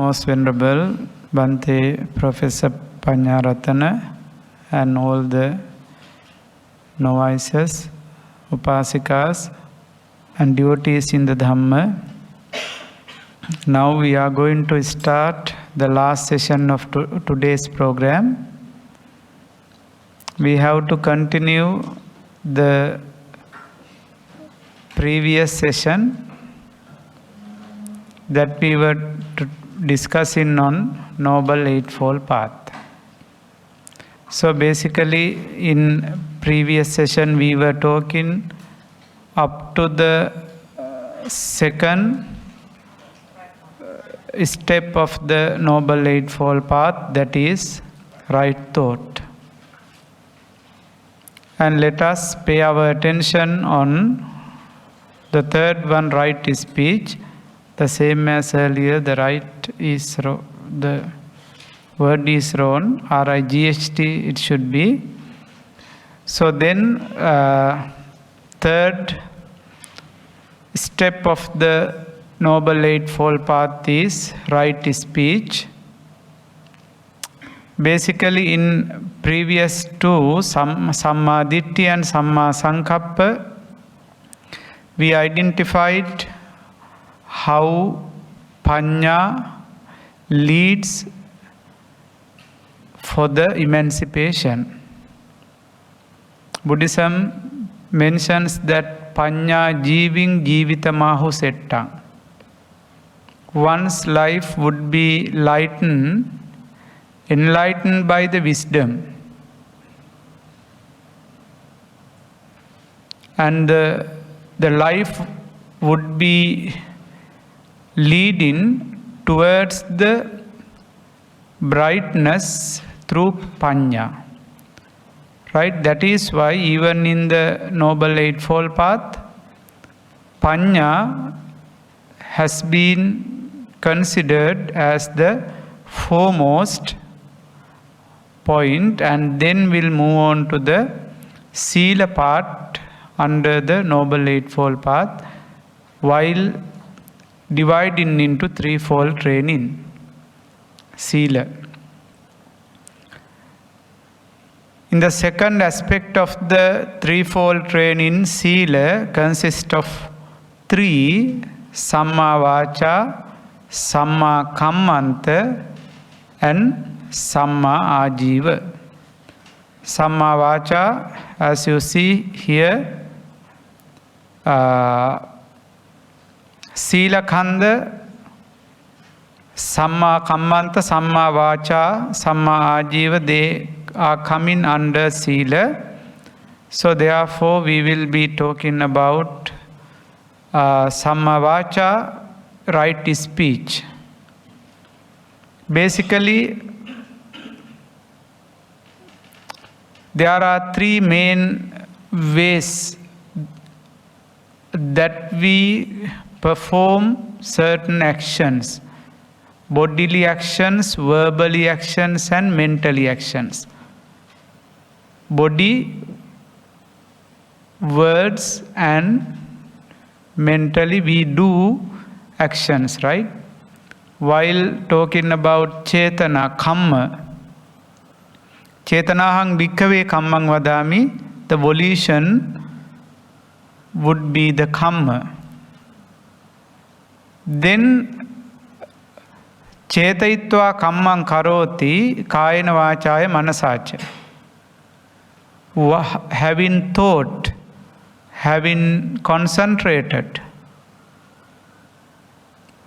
Most Venerable Bhante Professor Panyaratana and all the novices, upasikas and devotees in the Dhamma. Now we are going to start the last session of today's program. We have to continue the previous session that we were discussing on Noble Eightfold Path. So basically in previous session we were talking up to the second step of the Noble Eightfold Path, that is right thought. And let us pay our attention on the third one, right speech. The same as earlier, the right is the word is wrong, R-I-G-H-T it should be. So then third step of the Noble Eightfold Path is right speech. Basically in previous two, Samma Ditti and Samma Sankappa, we identified how Panya leads for the emancipation. Buddhism mentions that Panya Jiving Jivita Mahu Settang. One's life would be enlightened by the wisdom. And the life would be leading towards the brightness through Panya. Right? That is why even in the Noble Eightfold Path, Panya has been considered as the foremost point, and then we'll move on to the Sila part under the Noble Eightfold Path, while dividing into threefold training. Sila. In the second aspect of the threefold training, Sila consists of three: Samma Vacha, Samma Kammanta and Samma Ajiva. Samma Vacha, as you see here, Sila Khanda, Samma Kammanta, Samma Vacha, Samma Ajiva, they are coming under Sila. So therefore we will be talking about Samma Vacha, right speech. Basically, there are three main ways that we perform certain actions: bodily actions, verbally actions and mentally actions. Body, words and mentally we do actions, right? While talking about Chetana, Kamma, Chetanahang Bhikkhave Kammang Vadami, the volition would be the Kamma. Then Chetayitva Kammang Karoti Kayana Vachaya Manasacha. Having thought, having concentrated,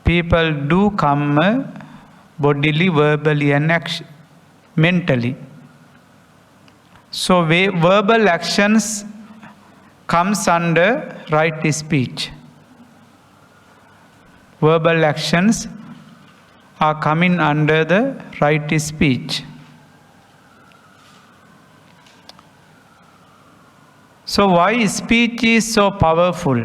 people do Kamma bodily, verbally and mentally. So verbal actions comes under right speech. Verbal actions are coming under the right speech. So why speech is so powerful?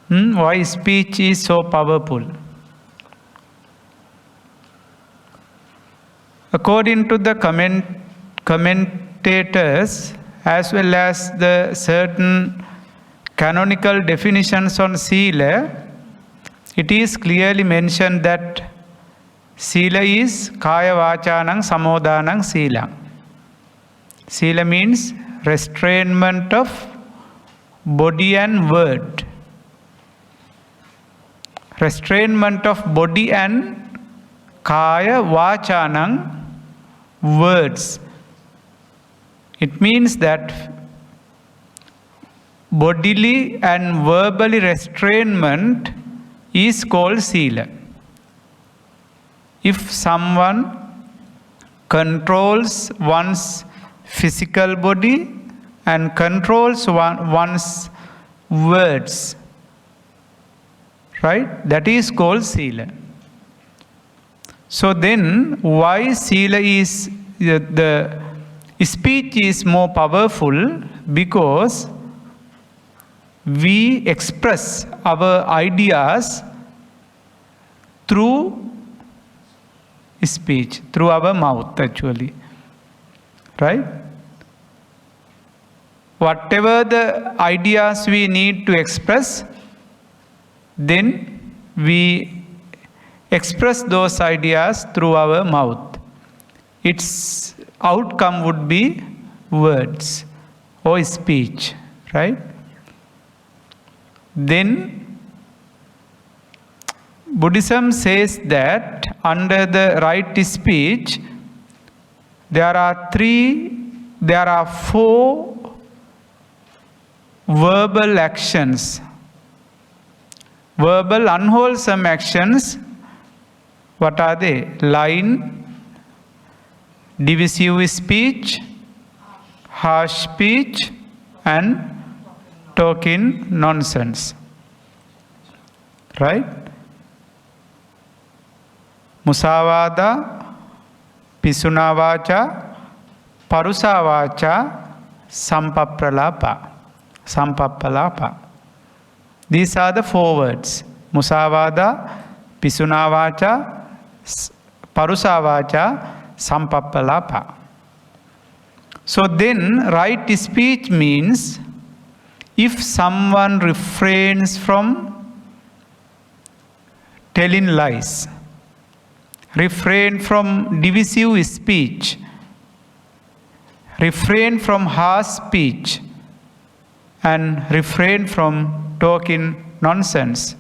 Why speech is so powerful? According to the commentators as well as the certain canonical definitions on Sila, it is clearly mentioned that Sila is Kaya Vachanang Samodanang Sila. Sila means restrainment of body and word. Restrainment of body and Kaya Vachanang words. It means that bodily and verbally restrainment is called Sila. If someone controls one's physical body and controls one's words, right? That is called Sila. So then, why Sila is the speech is more powerful? Because we express our ideas through speech, through our mouth actually, right? Whatever the ideas we need to express, then we express those ideas through our mouth. Its outcome would be words or speech, right? Then Buddhism says that under the right speech, there are four verbal actions. Verbal unwholesome actions, what are they? Lying, divisive speech, harsh speech, and talking nonsense. Right? Musavada, Pisuna Vacha, Parusa Vacha, Sampappalapa. These are the four words. Musavada, Pisuna Vacha, Parusa Vacha, Sampappalapa. So then, right speech means if someone refrains from telling lies, refrain from divisive speech, refrain from harsh speech, and refrain from talking nonsense,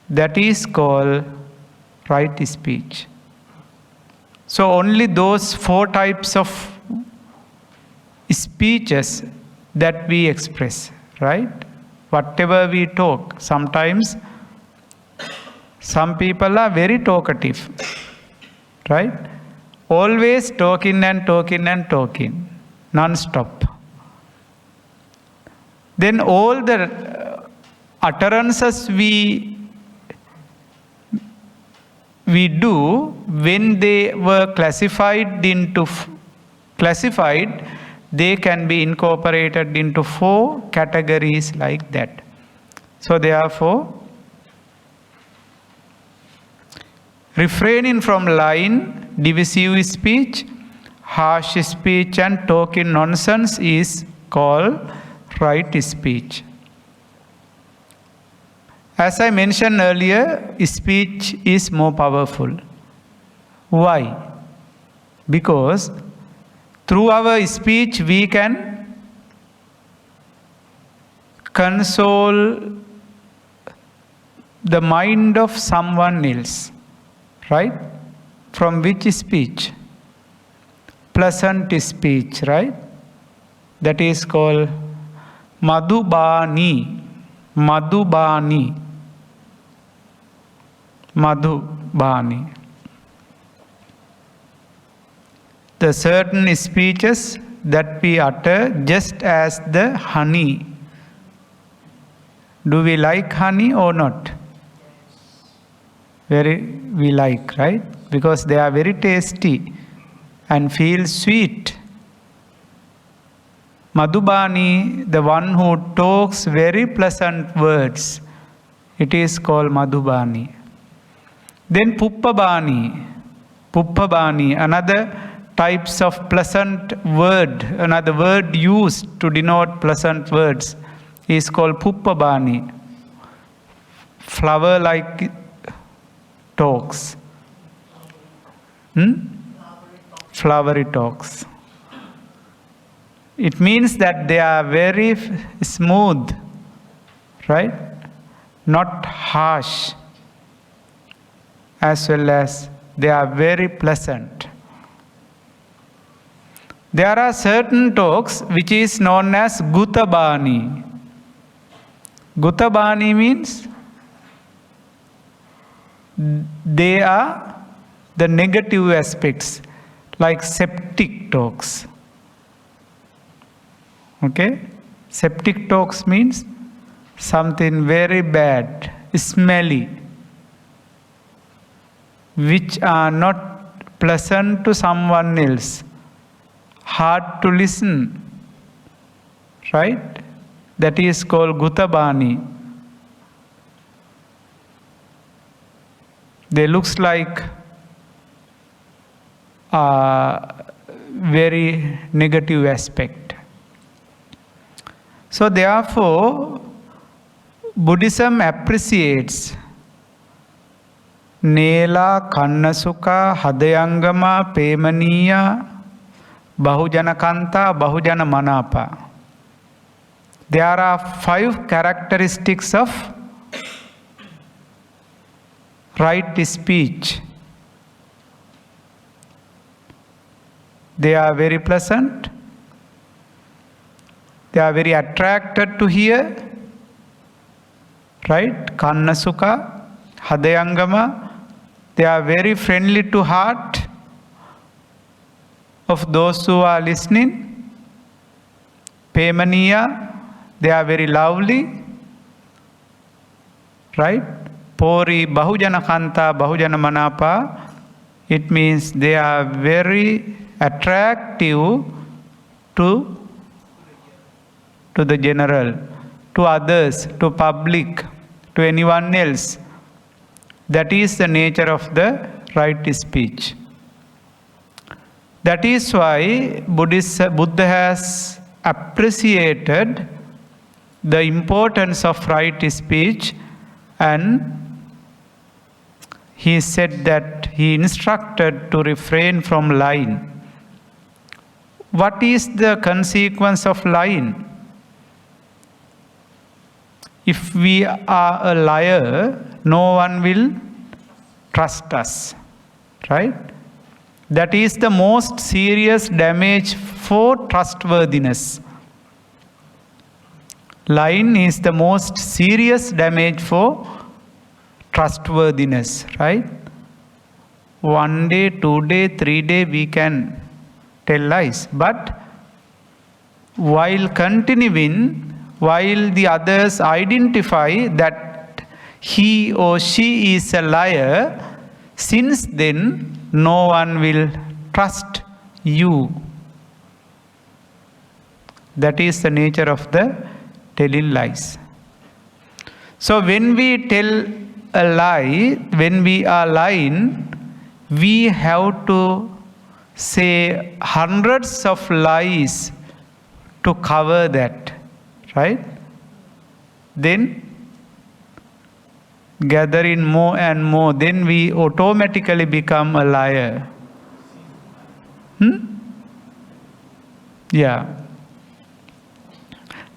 that is called right speech. So only those four types of speeches that we express, right? Whatever we talk, sometimes some people are very talkative, right? Always talking and talking and talking, non-stop. Then all the utterances we do, when they were classified, they can be incorporated into four categories like that. So therefore, refraining from lying, divisive speech, harsh speech, and talking nonsense is called right speech. As I mentioned earlier, speech is more powerful. Why? Because through our speech we can console the mind of someone else. Right? From which speech? Pleasant speech, right? That is called Madhubani. Madhubani. Madhubani. The certain speeches that we utter just as the honey. Do we like honey or not? We like, right? Because they are very tasty and feel sweet. Madhubani, the one who talks very pleasant words, it is called Madhubani. Then Puppabani, another types of pleasant word, another word used to denote pleasant words is called Puppabani. flower-like talks. Flowery talks. It means that they are very smooth, right? Not harsh, as well as they are very pleasant. There are certain talks which is known as Gutabani. Gutabani means they are the negative aspects, like septic talks. Okay? Septic talks means something very bad, smelly, which are not pleasant to someone else, hard to listen, right? That is called Gutabani. They looks like very negative aspect. So therefore, Buddhism appreciates Nela, Kannasuka, Hadayangama, Pemaniya, Bahujana Kanta, Bahujana Manapa. There are 5 characteristics of right speech. They are very pleasant. They are very attracted to hear. Right? Kannasuka, Hadayangama. They are very friendly to heart of those who are listening. Pemaniya. They are very lovely. Right? Pori, Bahujana Kanta, Bahujana Manapa. It means they are very attractive to the general, to others, to public, to anyone else. That is the nature of the right speech. That is why Buddha has appreciated the importance of right speech, and he said that he instructed to refrain from lying. What is the consequence of lying? If we are a liar, no one will trust us, right? That is the most serious damage for trustworthiness. Lying is the most serious damage for trustworthiness, right? 1 day, 2 day, 3 day we can tell lies, but while continuing, while the others identify that he or she is a liar, since then no one will trust you. That is the nature of the telling lies. So when we tell a lie, when we are lying, we have to say hundreds of lies to cover that, right? Then gather in more and more, then we automatically become a liar. Yeah.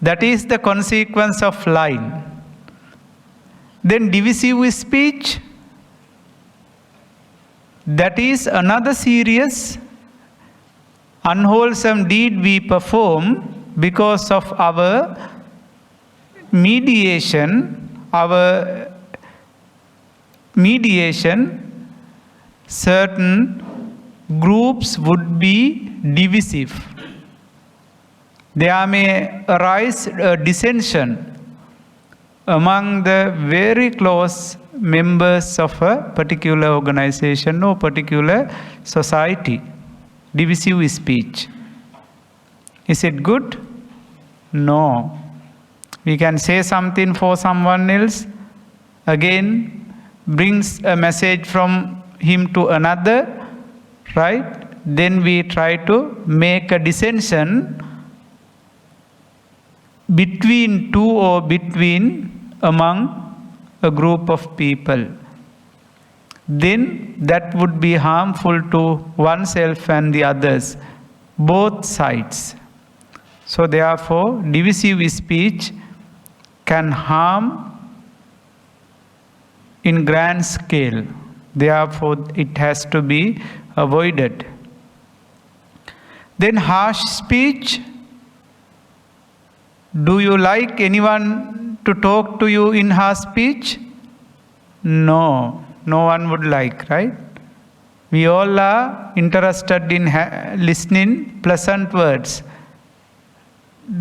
That is the consequence of lying. Then divisive speech, that is another serious unwholesome deed we perform because of our mediation, certain groups would be divisive. There may arise a dissension among the very close members of a particular organization or particular society. Divisive speech. Is it good? No. We can say something for someone else, again brings a message from him to another, right? Then we try to make a dissension between two or between among a group of people, then that would be harmful to oneself and the others, both sides. So therefore, divisive speech can harm in grand scale. Therefore, it has to be avoided. Then harsh speech. Do you like anyone to talk to you in harsh speech? No, no one would like, right? We all are interested in listening pleasant words.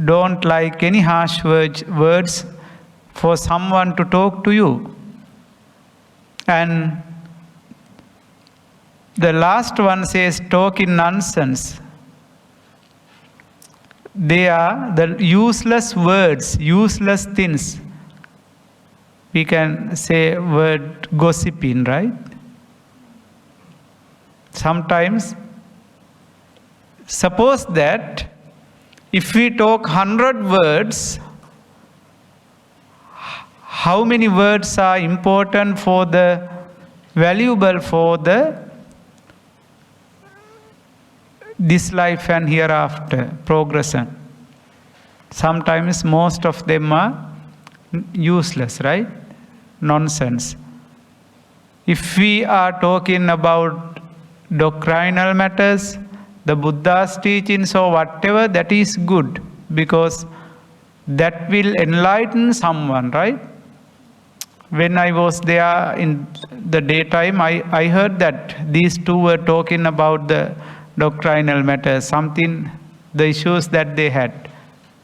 Don't like any harsh words for someone to talk to you. And the last one says, talk in nonsense. They are the useless words, useless things. We can say word gossiping, right? Sometimes, suppose that if we talk 100 words, how many words are important for the, valuable for this life and hereafter progression? Sometimes most of them are useless, right? Nonsense. If we are talking about doctrinal matters, the Buddha's teachings or whatever, that is good, because that will enlighten someone, right? When I was there in the daytime, I heard that these two were talking about the doctrinal matters, something, the issues that they had.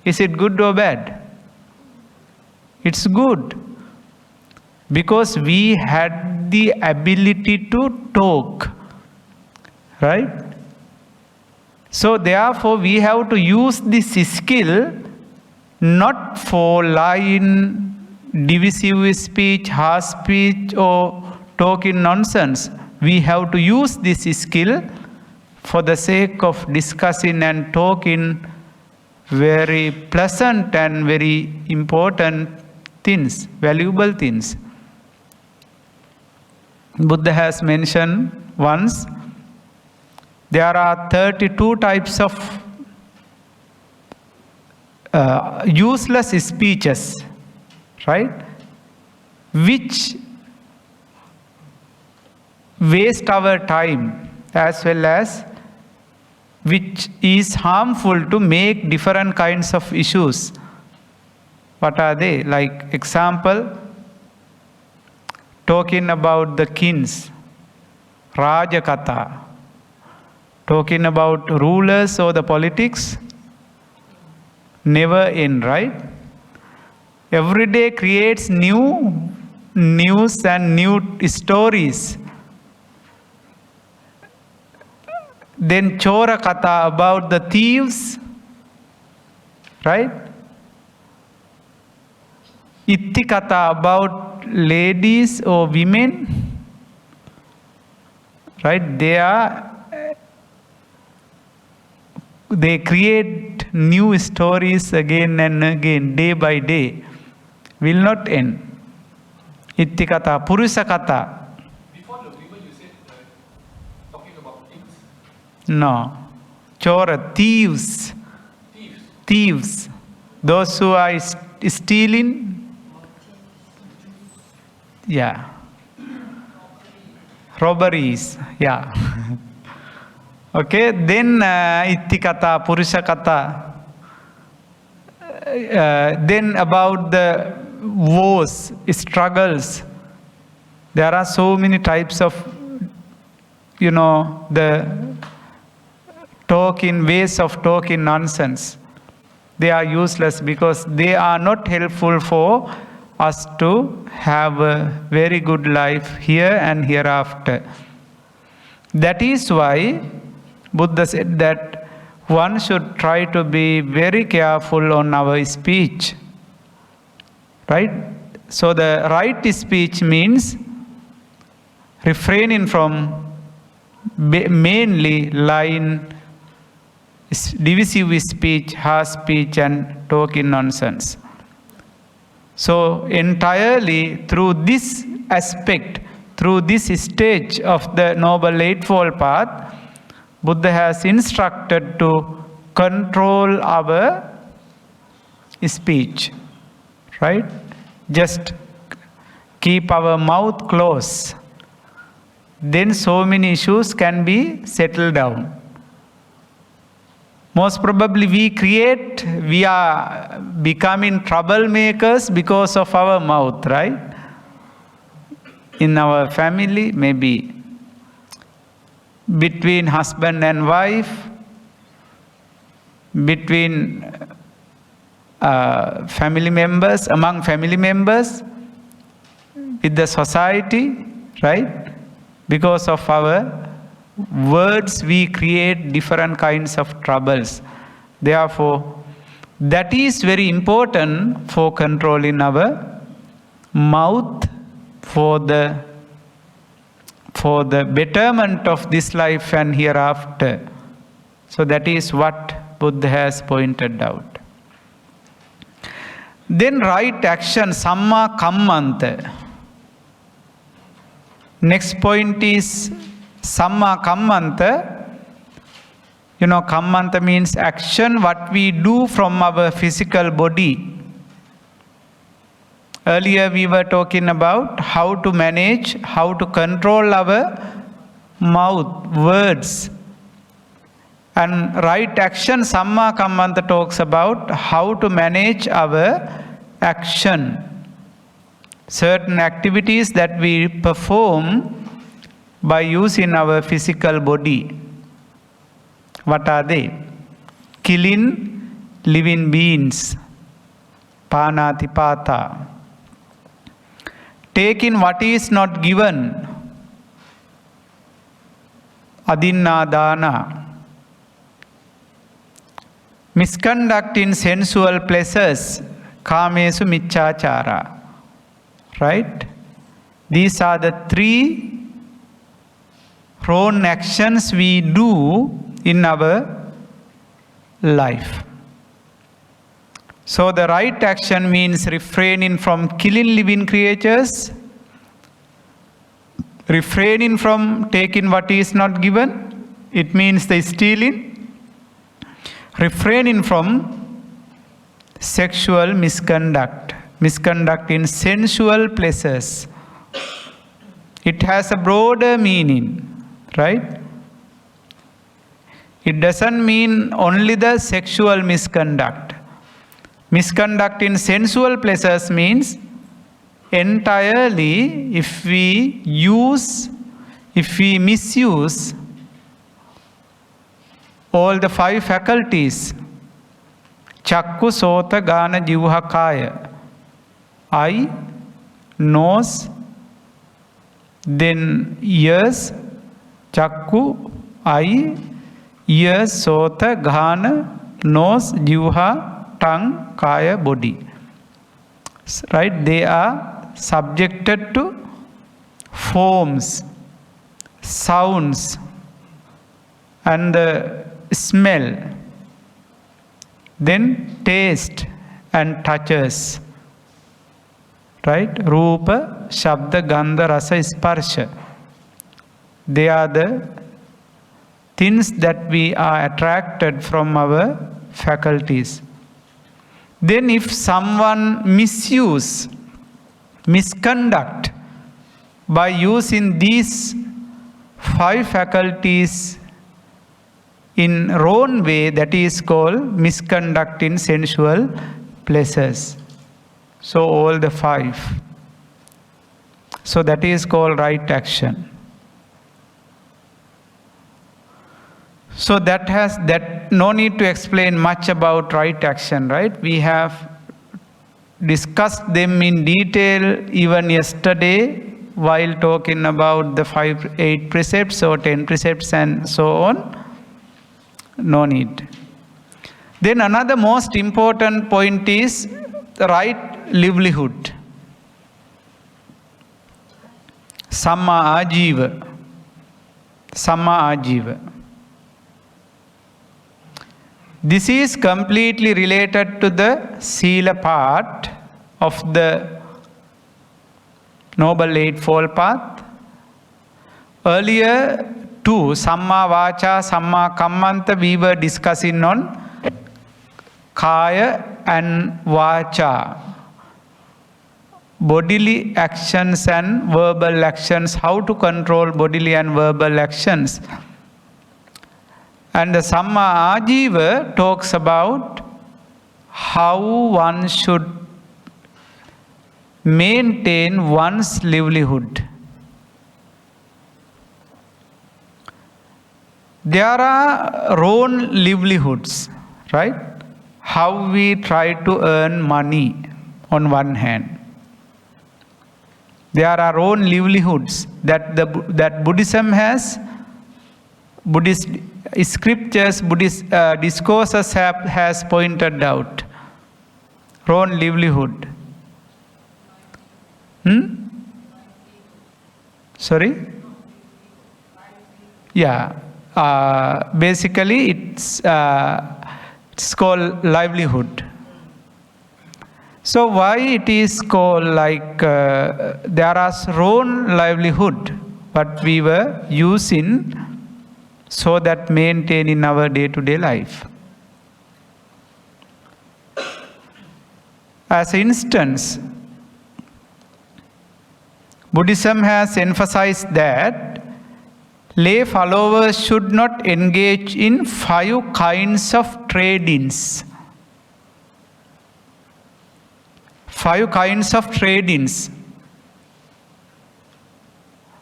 Is it good or bad? It's good, because we had the ability to talk, right? So therefore we have to use this skill not for lying, divisive speech, harsh speech, or talking nonsense. We have to use this skill for the sake of discussing and talking very pleasant and very important things, valuable things. Buddha has mentioned once, there are 32 types of useless speeches, right? Which waste our time, as well as which is harmful to make different kinds of issues. What are they? Like example, talking about the kings, Rajakatha, talking about rulers or the politics, never end, right? Every day creates new news and new stories. Then Chora Katha, about the thieves, right? Itti Katha, about ladies or women, right? They create new stories again and again, day by day. Will not end. Itti Katha, Purusha Katha. Before the women, you said talking about things. No. Chora, thieves. Thieves. Those who are stealing. Yeah. Robberies. Yeah. Okay. Then Itti Katha, Purusha Katha. Then about the wars, struggles. There are so many types of, the ways of talking nonsense. They are useless because they are not helpful for us to have a very good life here and hereafter. That is why Buddha said that one should try to be very careful on our speech. Right? So the right speech means refraining from mainly lying, divisive speech, harsh speech, and talking nonsense. So entirely through this aspect, through this stage of the Noble Eightfold Path, Buddha has instructed to control our speech, right? Just keep our mouth closed. Then so many issues can be settled down. Most probably we are becoming troublemakers because of our mouth, right? In our family, maybe between husband and wife, between family members, among family members, with the society, right? Because of our words, we create different kinds of troubles. Therefore, that is very important for controlling our mouth for the betterment of this life and hereafter. So that is what Buddha has pointed out. Then right action, samma kammanta. Next point is samma kammanta. You know, kammanta means action, what we do from our physical body. Earlier we were talking about how to manage, how to control our mouth, words. And right action, samma kammanta talks about how to manage our action. Certain activities that we perform by using our physical body. What are they? Killing living beings. Panatipata. Taking what is not given. Adinnadana. Misconduct in sensual pleasures. Kamesu miccachara. Right? These are the three wrong actions we do in our life. So the right action means refraining from killing living creatures, refraining from taking what is not given, it means the stealing, refraining from sexual misconduct. Misconduct in sensual pleasures. It has a broader meaning, right? It doesn't mean only the sexual misconduct. Misconduct in sensual pleasures means entirely if we misuse all the five faculties, chakku, sota, gana, jivha, kaya. Eye, nose, then ears, chakku, eye, ears, sota, ghana, nose, jivha, tongue, kaya, body. Right? They are subjected to forms, sounds, and the smell, then taste and touches. Right? Rupa, Shabda, Gandha, Rasa, Sparsha. They are the things that we are attracted from our faculties. Then if someone misconduct by using these five faculties in wrong way, that is called misconduct in sensual pleasures. So all the five. So that is called right action. So that no need to explain much about right action, right? We have discussed them in detail even yesterday while talking about the 8 precepts or 10 precepts and so on. No need. Then another most important point is the right livelihood. Samma ajiva. Samma ajiva. This is completely related to the sila part of the Noble Eightfold Path. Earlier, two, Samma Vacha, Samma Kammanta, we were discussing on Kaya and Vacha. Bodily actions and verbal actions, how to control bodily and verbal actions. And the Samma Ajiva talks about how one should maintain one's livelihood. There are our own livelihoods, right? How we try to earn money on one hand. There are our own livelihoods that Buddhism has, Buddhist scriptures, Buddhist discourses has pointed out. Own livelihood. Sorry? Yeah. Basically, it's called livelihood. So why it is called like there are own livelihood, what we were using so that maintain in our day-to-day life. As instance, Buddhism has emphasized that lay followers should not engage in 5 kinds of trade-ins. 5 kinds of trade-ins.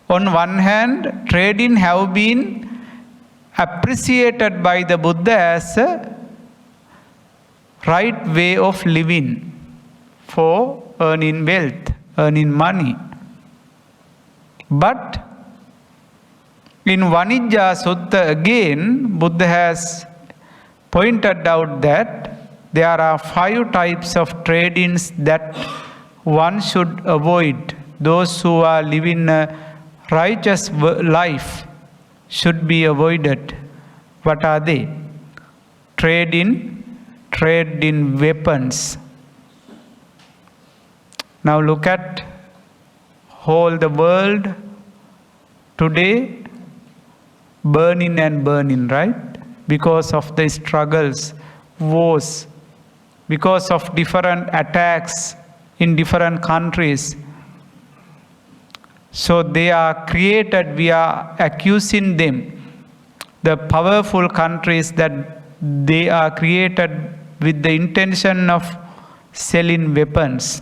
On one hand, trade-in have been appreciated by the Buddha as a right way of living for earning wealth, earning money. But in Vanijja Sutta again, Buddha has pointed out that there are 5 types of trade-ins that one should avoid. Those who are living a righteous life should be avoided. What are they? Trade in weapons. Now look at whole the world today, burning and burning, right? Because of the struggles, wars, because of different attacks in different countries. So they are created, we are accusing them, the powerful countries, that they are created with the intention of selling weapons.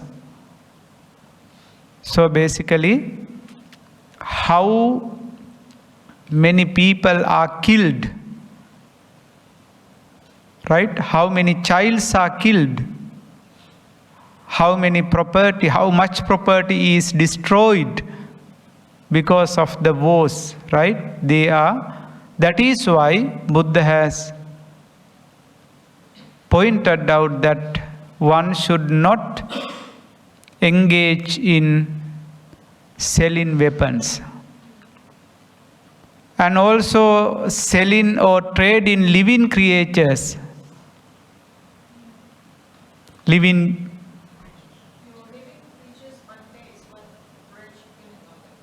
So basically, how many people are killed, right? How many childs are killed? How much property is destroyed because of the wars, right? That is why Buddha has pointed out that one should not engage in selling weapons. And also selling or trade in living creatures.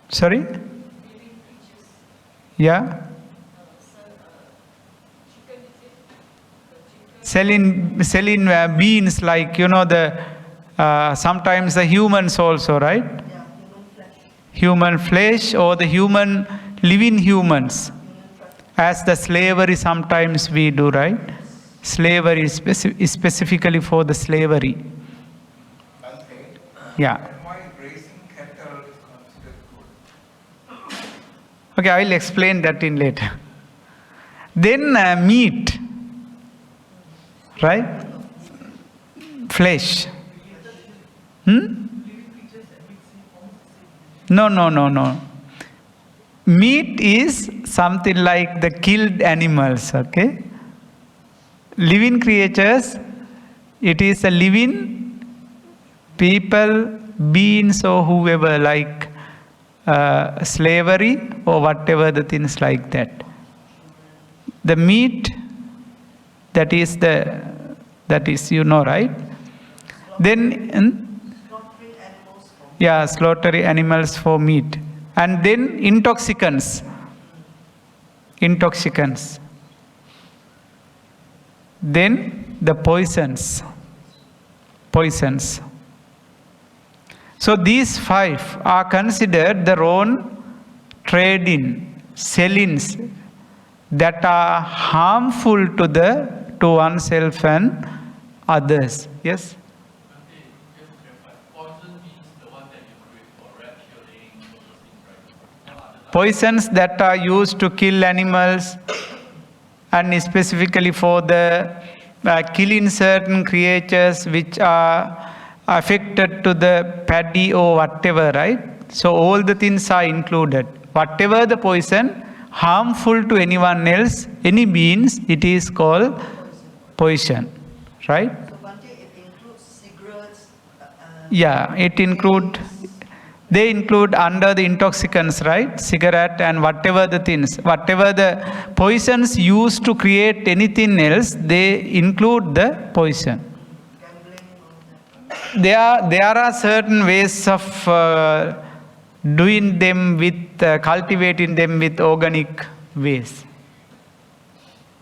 Sorry? Yeah? Selling beings like, sometimes the humans also, right? Yeah, Human flesh or the living humans. As the slavery sometimes we do, right? Slavery is specifically for the slavery. Bhante, Yeah. why raising cattle is considered good? Okay, I will explain that in later. Then meat, right? Flesh. No. Meat is something like the killed animals, okay? Living creatures, it is a living people, beings or whoever, like slavery or whatever the things like that. The meat, that is right? Then slaughter animals for meat. And then intoxicants. Then the poisons. So these 5 are considered the wrong trade-in, sellings that are harmful to oneself and others. Yes? Just to clarify, poison means the one that you create for rat killing, those things, right? Not other Poisons that are used to kill animals, and specifically for the killing certain creatures which are affected to the paddy or whatever, right? So all the things are included. Whatever the poison, harmful to anyone else, any beings, it is called poison, right? So Bhante, it includes cigarettes. They include under the intoxicants, right? Cigarette and whatever the things, whatever the poisons used to create anything else, they include the poison. There are certain ways of doing them with, cultivating them with organic ways.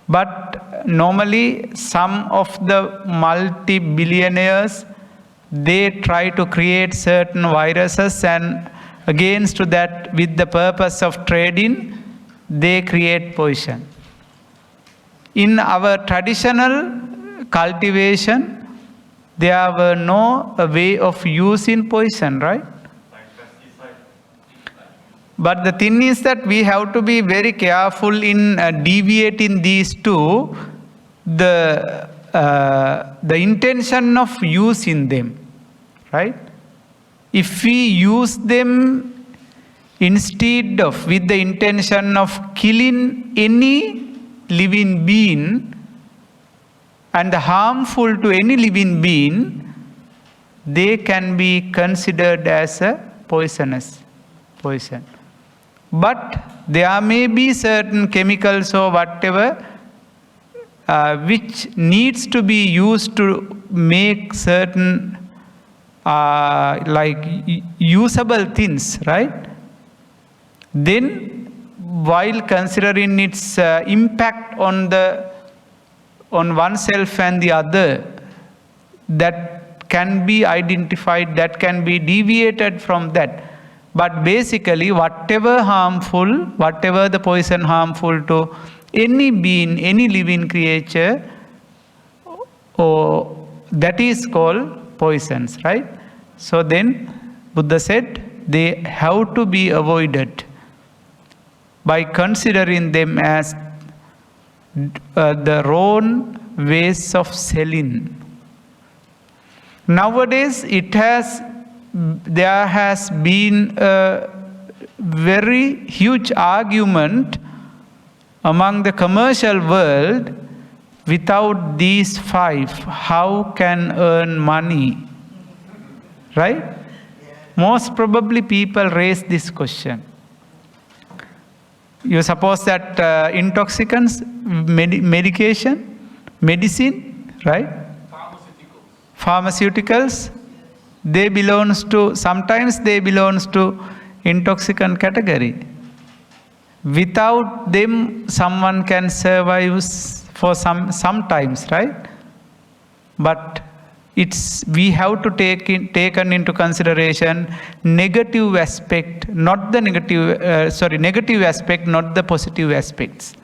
But normally some of the multi-billionaires, they try to create certain viruses, and against that, with the purpose of trading, they create poison. In our traditional cultivation, there were no way of using poison, right? But the thing is that we have to be very careful in deviating these two, the intention of using them, right? If we use them instead of with the intention of killing any living being and harmful to any living being, they can be considered as a poison. But there may be certain chemicals or whatever which needs to be used to make certain like usable things, right? Then while considering its impact on oneself and the other, that can be identified, that can be deviated from that. But basically, whatever the poison harmful to any being, any living creature, or that is called poisons, right? So then Buddha said they have to be avoided by considering them as the wrong ways of selling. Nowadays, there has been a very huge argument among the commercial world. Without these 5, how can earn money? Right? Most probably people raise this question. You suppose that intoxicants, medicine, right? Pharmaceuticals, sometimes they belongs to intoxicant category. Without them, someone can survive for sometimes, right? But we have to taken into consideration negative aspect, not the negative aspect, not the positive aspects.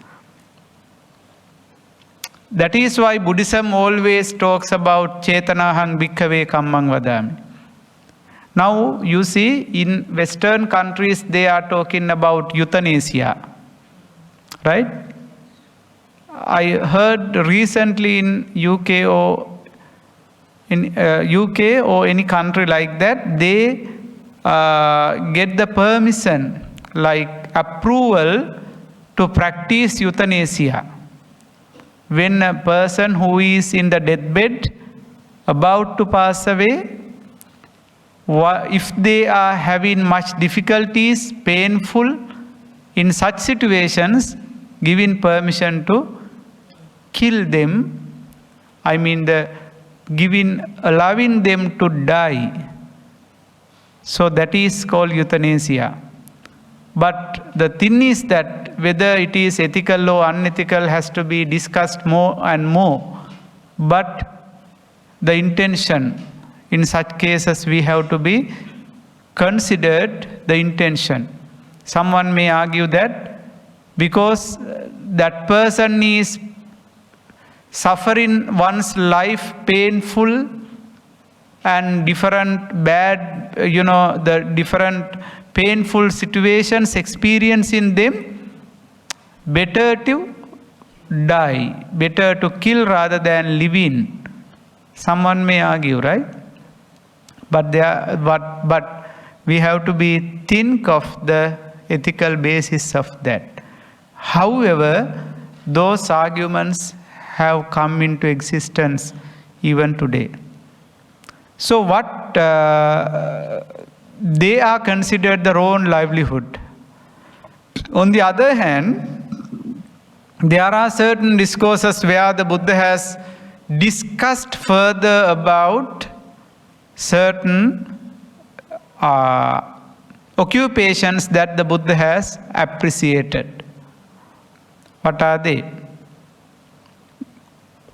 That is why Buddhism always talks about Chetanahang Bhikkhave Kammang Vadami. Now you see in Western countries they are talking about euthanasia, right? I heard recently in UK or any country like that, they get the permission, like approval to practice euthanasia. When a person who is in the deathbed, about to pass away, if they are having much difficulties, painful, in such situations, giving permission to kill them, allowing them to die. So that is called euthanasia. But the thing is that whether it is ethical or unethical has to be discussed more and more. But the intention, in such cases we have to be considered the intention. Someone may argue that because that person is suffering one's life painful and different bad, the different painful situations experience in them, better to die, better to kill rather than live in. Someone may argue, right? But we have to think of the ethical basis of that. However, those arguments have come into existence even today. So what they are considered their own livelihood. On the other hand, there are certain discourses where the Buddha has discussed further about certain occupations that the Buddha has appreciated. What are they?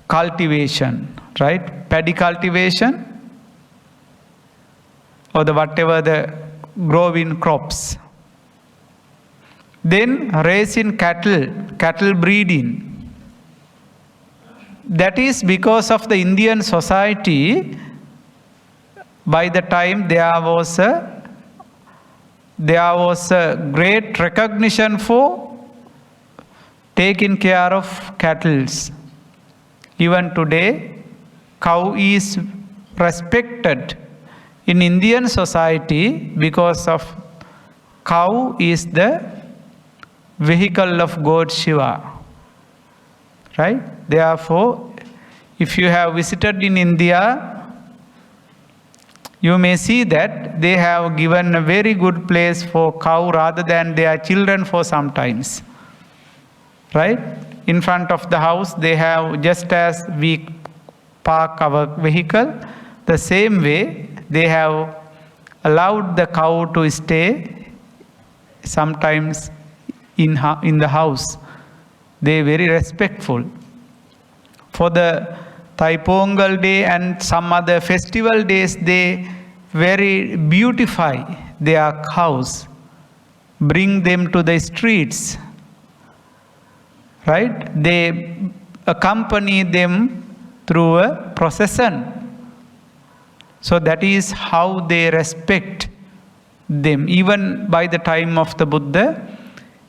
Cultivation, right? Paddy cultivation, or whatever the growing crops. Then raising cattle breeding. That is because of the Indian society. By the time there was a great recognition for taking care of cattle. Even today, cow is respected in Indian society because of cow is the vehicle of God Shiva. Right? Therefore, if you have visited in India, you may see that they have given a very good place for cow rather than their children for sometimes. Right? In front of the house, they have, just as we park our vehicle, the same way they have allowed the cow to stay sometimes in the house. They are very respectful. For the Thaipongal day and some other festival days, they very beautify their cows, bring them to the streets, right? They accompany them through a procession. So that is how they respect them. Even by the time of the Buddha,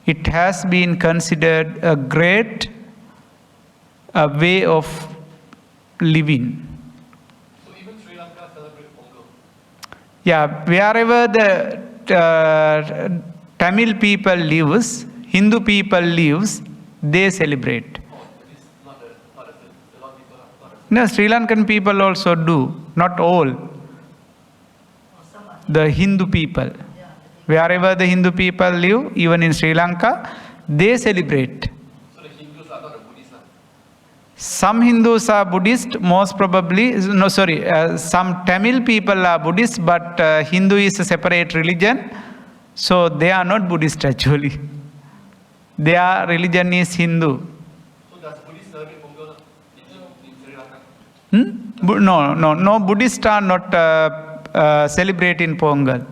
it has been considered a great way of living. So even Sri Lanka celebrate Pongal? Yeah, wherever the Tamil people lives, Hindu people lives, they celebrate. Oh, it is not a lot of people are not a No, Sri Lankan people also do, not all. The Hindu people. Wherever the Hindu people live, even in Sri Lanka, they celebrate. So the Hindus are not the Buddhists? Some Hindus are Buddhist, most probably. Some Tamil people are Buddhist, but Hindu is a separate religion. So they are not Buddhist actually. Their religion is Hindu. So does Buddhists celebrate Pongal in Sri Lanka? No, Buddhists are not celebrating Pongal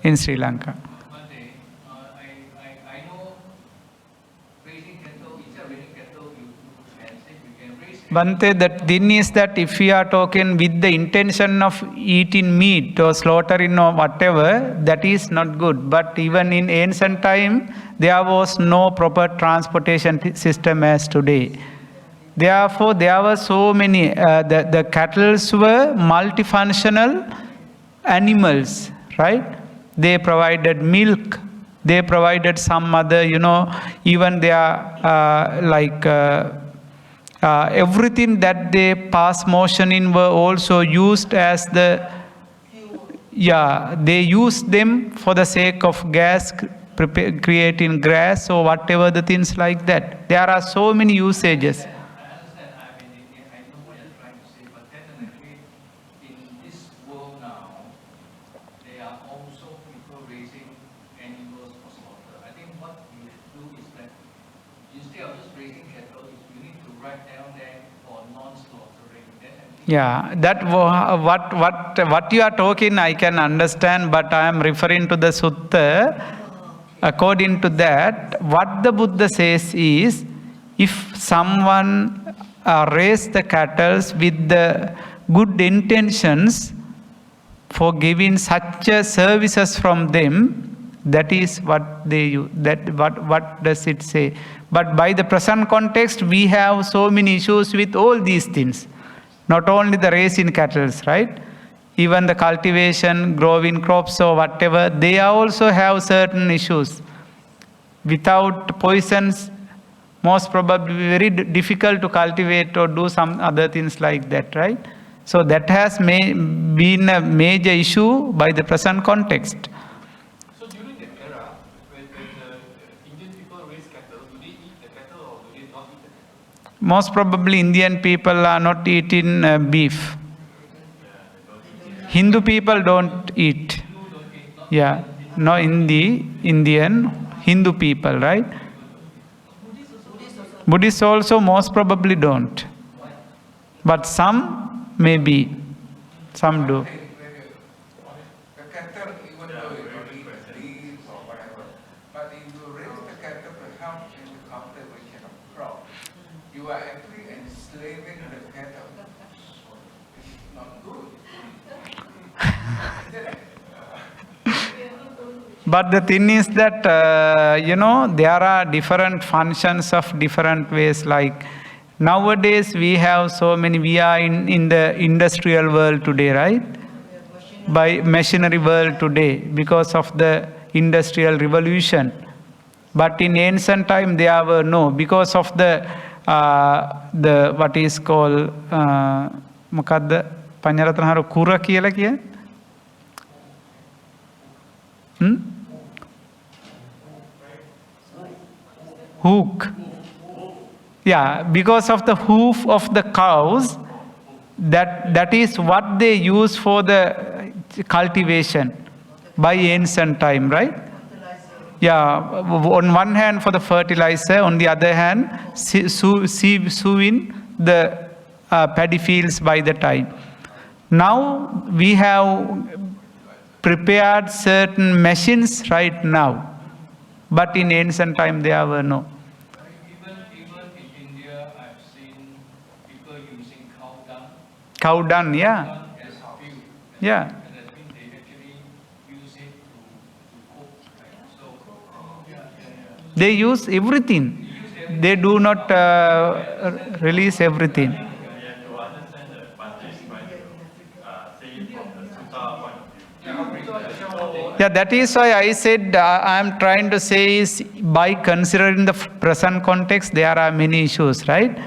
in Sri Lanka. Bhante, I know raising cattle, instead of raising cattle, you can raise Bhante, the thing is that if we are talking with the intention of eating meat or slaughtering or whatever, that is not good. But even in ancient time, there was no proper transportation system as today. Therefore, there were so many, the cattle were multifunctional animals, right? They provided milk, they provided some other, even their everything that they pass motion in were also used as the, they used them for the sake of gas, creating grass or whatever the things like that. There are so many usages. I understand. I know what you're trying to say, but technically, in this world now, around there for non-slaughtering. Yeah, that what you are talking I can understand, but I am referring to the sutta. According to that, what the Buddha says is, if someone raise the cattle with the good intentions for giving such a services from them, that is what they use. That what does it say? But by the present context, we have so many issues with all these things. Not only the raising cattle, right? Even the cultivation, growing crops or whatever, they also have certain issues. Without poisons, most probably very difficult to cultivate or do some other things like that, right? So that has been a major issue by the present context. So during that era, when the Indian people raise cattle, do they eat the cattle or do they not eat the cattle? Most probably Indian people are not eating beef. Hindu people don't eat. Yeah, no, in the Indian Hindu people, right? Buddhists also most probably don't. But some maybe, some do. The cattle, even though you don't eat leaves or whatever, but if you raise the cattle to help in the cultivation of crop, you are actually enslaving the cattle. It's not good. But the thing is that, there are different functions of different ways. Like nowadays we have so many, we are in the industrial world today, right? By machinery world today because of the industrial revolution. But in ancient time there were no, because of the what is called මොකද්ද පඤ්ඤරත්නහර කුර කියලා කිය hook. Yeah, because of the hoof of the cows, that is what they use for the cultivation by ancient time, right? Yeah, on one hand for the fertilizer, on the other hand sowing the paddy fields by the time. Now we have prepared certain machines right now, but in ancient time there were no. Even in India, I've seen people using cow dung. Cow dung, yeah. Dung as fuel. Yeah. And I think they actually use it to cook. Right? So, They use everything. They do not release everything. We have to understand the Bhante trying to say it from the sutta point of view. Yeah, that is why I said I am trying to say is by considering the present context, there are many issues, right?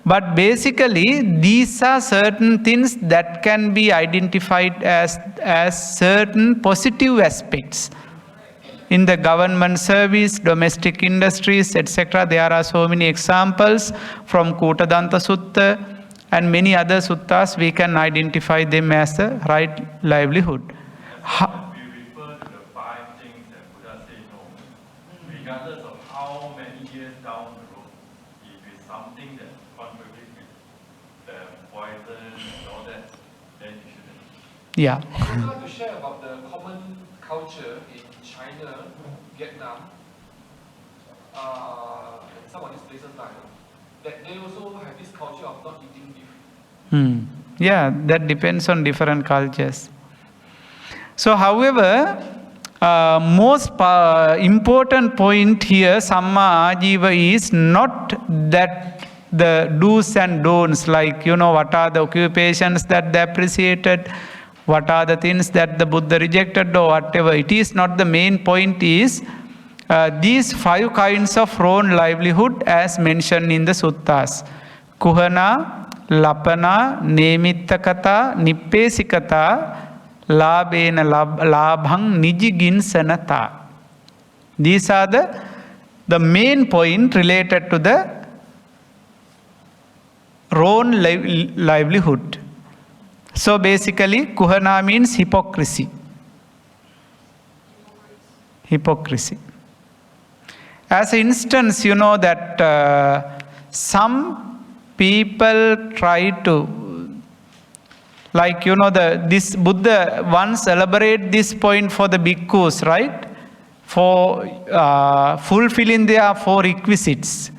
But basically, these are certain things that can be identified as certain positive aspects. In the government service, domestic industries, etc., there are so many examples from Kotadanta Sutta and many other suttas. We can identify them as the right livelihood. We refer to the 5 things that Buddha said no. Regardless of how many years down the road, if it's something that contradicts with the poison and all that, then you shouldn't. Yeah. I would like to share about the common culture in China, Vietnam, and some of these places like that they also have this culture of not eating beef. Yeah, that depends on different cultures. So, however, most important point here, Samma Ajiva, is not that the do's and don'ts, like, what are the occupations that they appreciated, what are the things that the Buddha rejected or whatever. It is not the main point. Is these 5 kinds of own livelihood as mentioned in the suttas. Kuhana, Lapana, Nemittakata, Nippesikata, Labena Labhang, Nijiginsanata. These are the main point related to the own livelihood. So basically, Kuhana means hypocrisy. Hypocrisy. As an instance, that some people try to, like this Buddha once elaborate this point for the bhikkhus, right? For fulfilling their 4 requisites.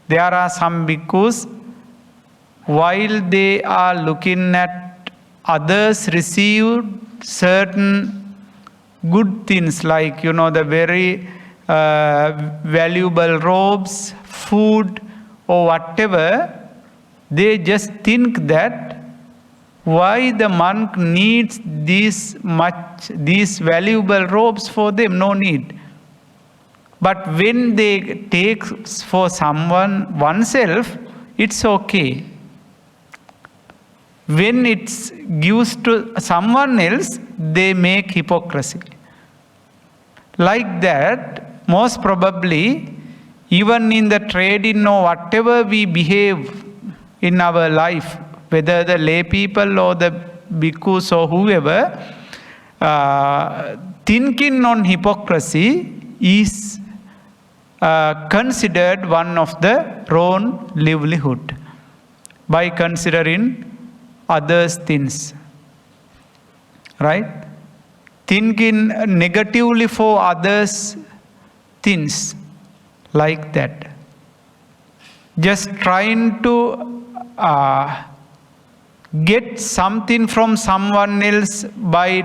There are some bhikkhus, while they are looking at others receive certain good things, like the very valuable robes, food, or whatever, they just think that why the monk needs these valuable robes for them, no need. But when they take for oneself, it's okay. When it's gives to someone else, they make hypocrisy. Like that, most probably, even in the trading or whatever we behave in our life, whether the lay people or the bhikkhus or whoever, thinking on hypocrisy is considered one of the wrong livelihood by considering others' things. Right? Thinking negatively for others' things, like that. Just trying to get something from someone else by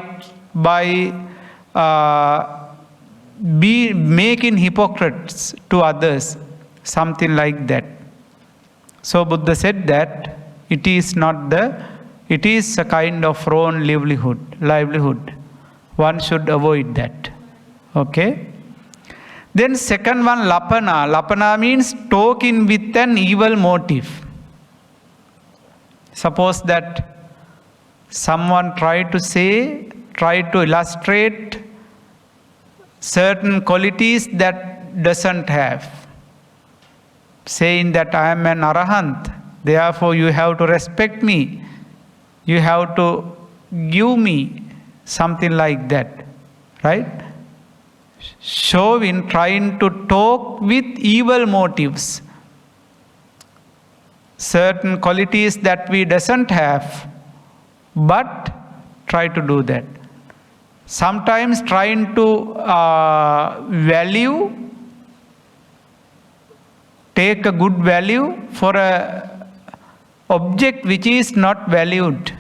making hypocrites to others, something like that. So Buddha said that it is a kind of wrong livelihood. One should avoid that. Okay? Then second one, lapana. Lapana means talking with an evil motive. Suppose that someone try to illustrate certain qualities that doesn't have. Saying that I am an arahant, therefore you have to respect me. You have to give me something like that. Right? Showing, trying to talk with evil motives. Certain qualities that we doesn't have, but try to do that. Sometimes trying to take a good value for a object which is not valued.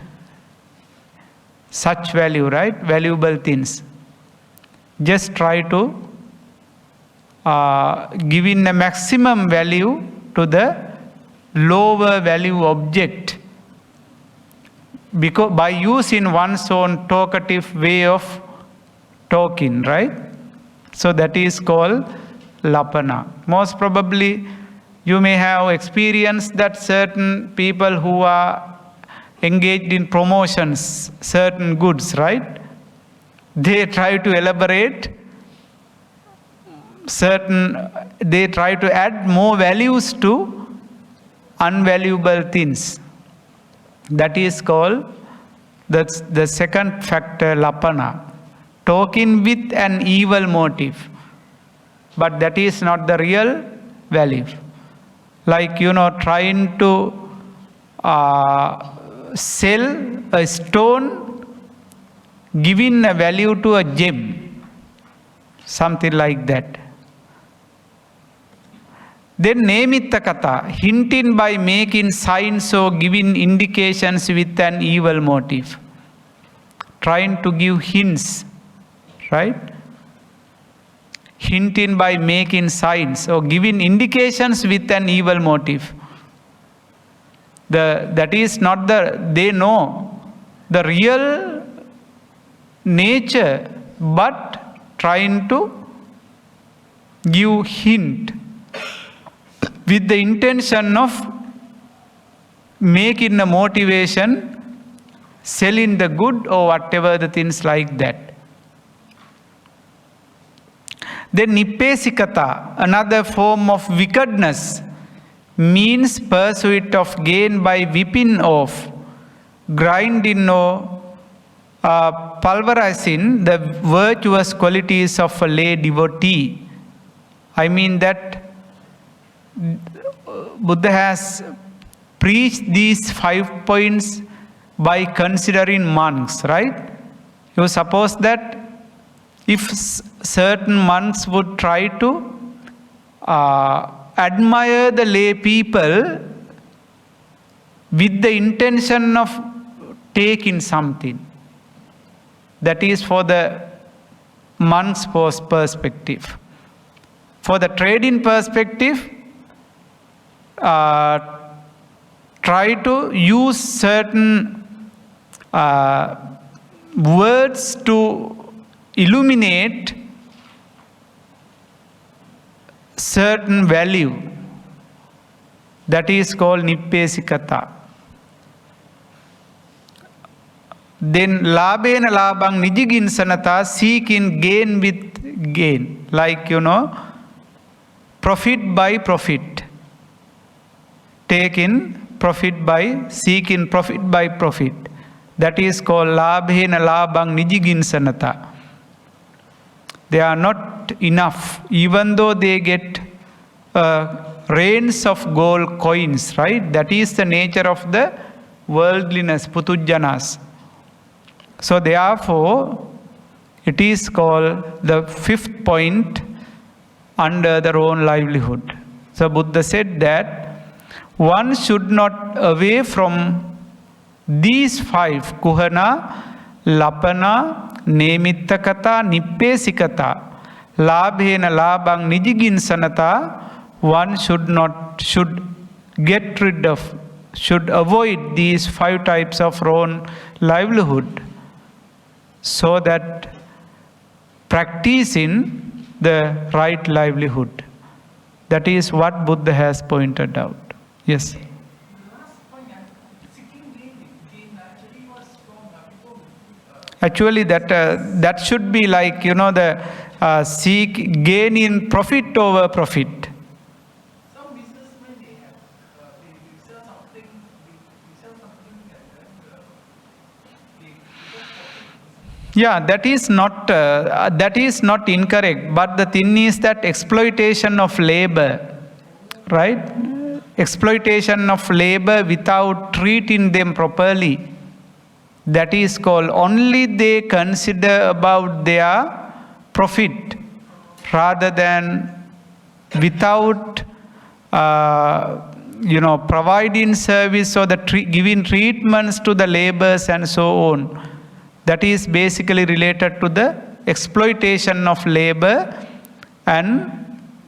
Such value, right? Valuable things. Just try to give in a maximum value to the lower value object, because by using one's own talkative way of talking, right? So that is called lapana. Most probably you may have experienced that certain people who are engaged in promotions, certain goods, right? They try to elaborate they try to add more values to unvaluable things. That is called the second factor, lapana. Talking with an evil motive. But that is not the real value. Like, trying to sell a stone, giving a value to a gem. Something like that. Then nemitta kata, hinting by making signs or giving indications with an evil motive. Trying to give hints, right? Hinting by making signs or giving indications with an evil motive. That is not they know the real nature, but trying to give hint with the intention of making a motivation, selling the good or whatever the things like that. Then nippesikata, another form of wickedness, means pursuit of gain by whipping off, grinding or pulverizing the virtuous qualities of a lay devotee. I mean that Buddha has preach these 5 points by considering monks, right? You suppose that if certain monks would try to admire the lay people with the intention of taking something, that is for the monk's perspective. For the trading perspective, try to use certain words to illuminate certain value. That is called nippesikata. Then labena labang nijiginsanata, seeking gain with gain. Like, profit by profit. Taking profit by, seeking profit by profit. That is called labena labang nijiginsanata. They are not enough, even though they get rains of gold coins, right? That is the nature of the worldliness, putujjanas. So therefore, it is called the 5th point under their own livelihood. So Buddha said that one should not away from these 5, kuhana, lapana, nemittakata, nippesikata, labhena labang nijiginsanata, one should get rid of, should avoid these 5 types of own livelihood, so that practicing the right livelihood. That is what Buddha has pointed out. Yes. Actually, that should be like, the seek gain in profit over profit. Some businessmen, they sell something, Yeah, that is not incorrect. But the thing is that exploitation of labor, right? Exploitation of labor without treating them properly. That is called, only they consider about their profit rather than without providing service or giving treatments to the laborers and so on. That is basically related to the exploitation of labor and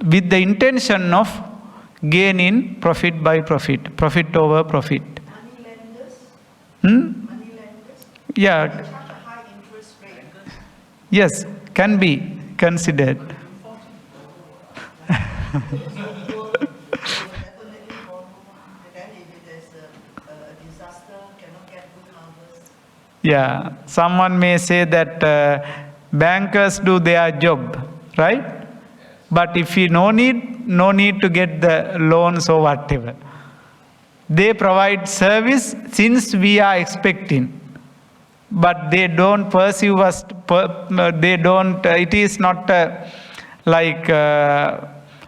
with the intention of gaining profit by profit, profit over profit. Moneylenders? Yeah. Charge a high interest rate. Yes, can be considered. Definitely borrow. Then if there's a disaster, cannot get good harvest. Yeah, someone may say that bankers do their job, right? But if you no need to get the loans or whatever. They provide service since we are expecting. But they don't pursue us, it is not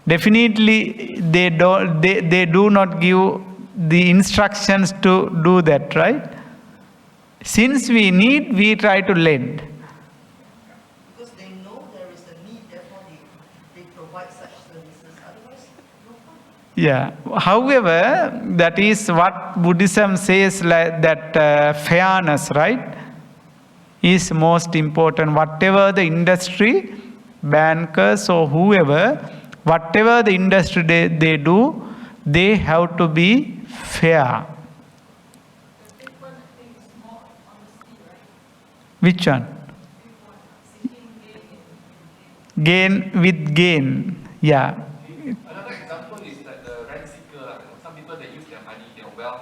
definitely they do not give the instructions to do that, right? Since we need, we try to lend. Because they know there is a need, therefore they provide such services. Otherwise, no point. Yeah. However, that is what Buddhism says, that fairness, right, is most important. Whatever the industry, bankers or whoever, whatever the industry they do, they have to be fair. Which one? Gain with gain. Yeah. Another example is that the rent seeker. Some people, they use their money, their wealth.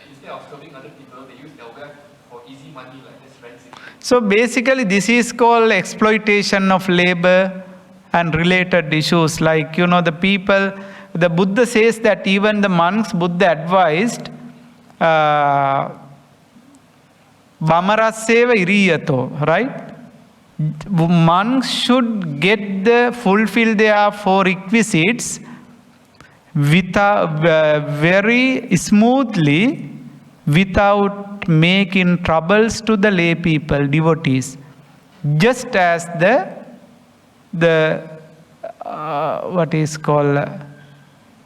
Instead of serving other people, they use their wealth for easy money like this rent seeker. So basically this is called exploitation of labor and related issues. Like, the people, the Buddha says that even the monks, Buddha advised, Vamaraseva iriyato, right? Monks should fulfill their 4 requisites without, very smoothly, without making troubles to the lay people, devotees, just as what is called,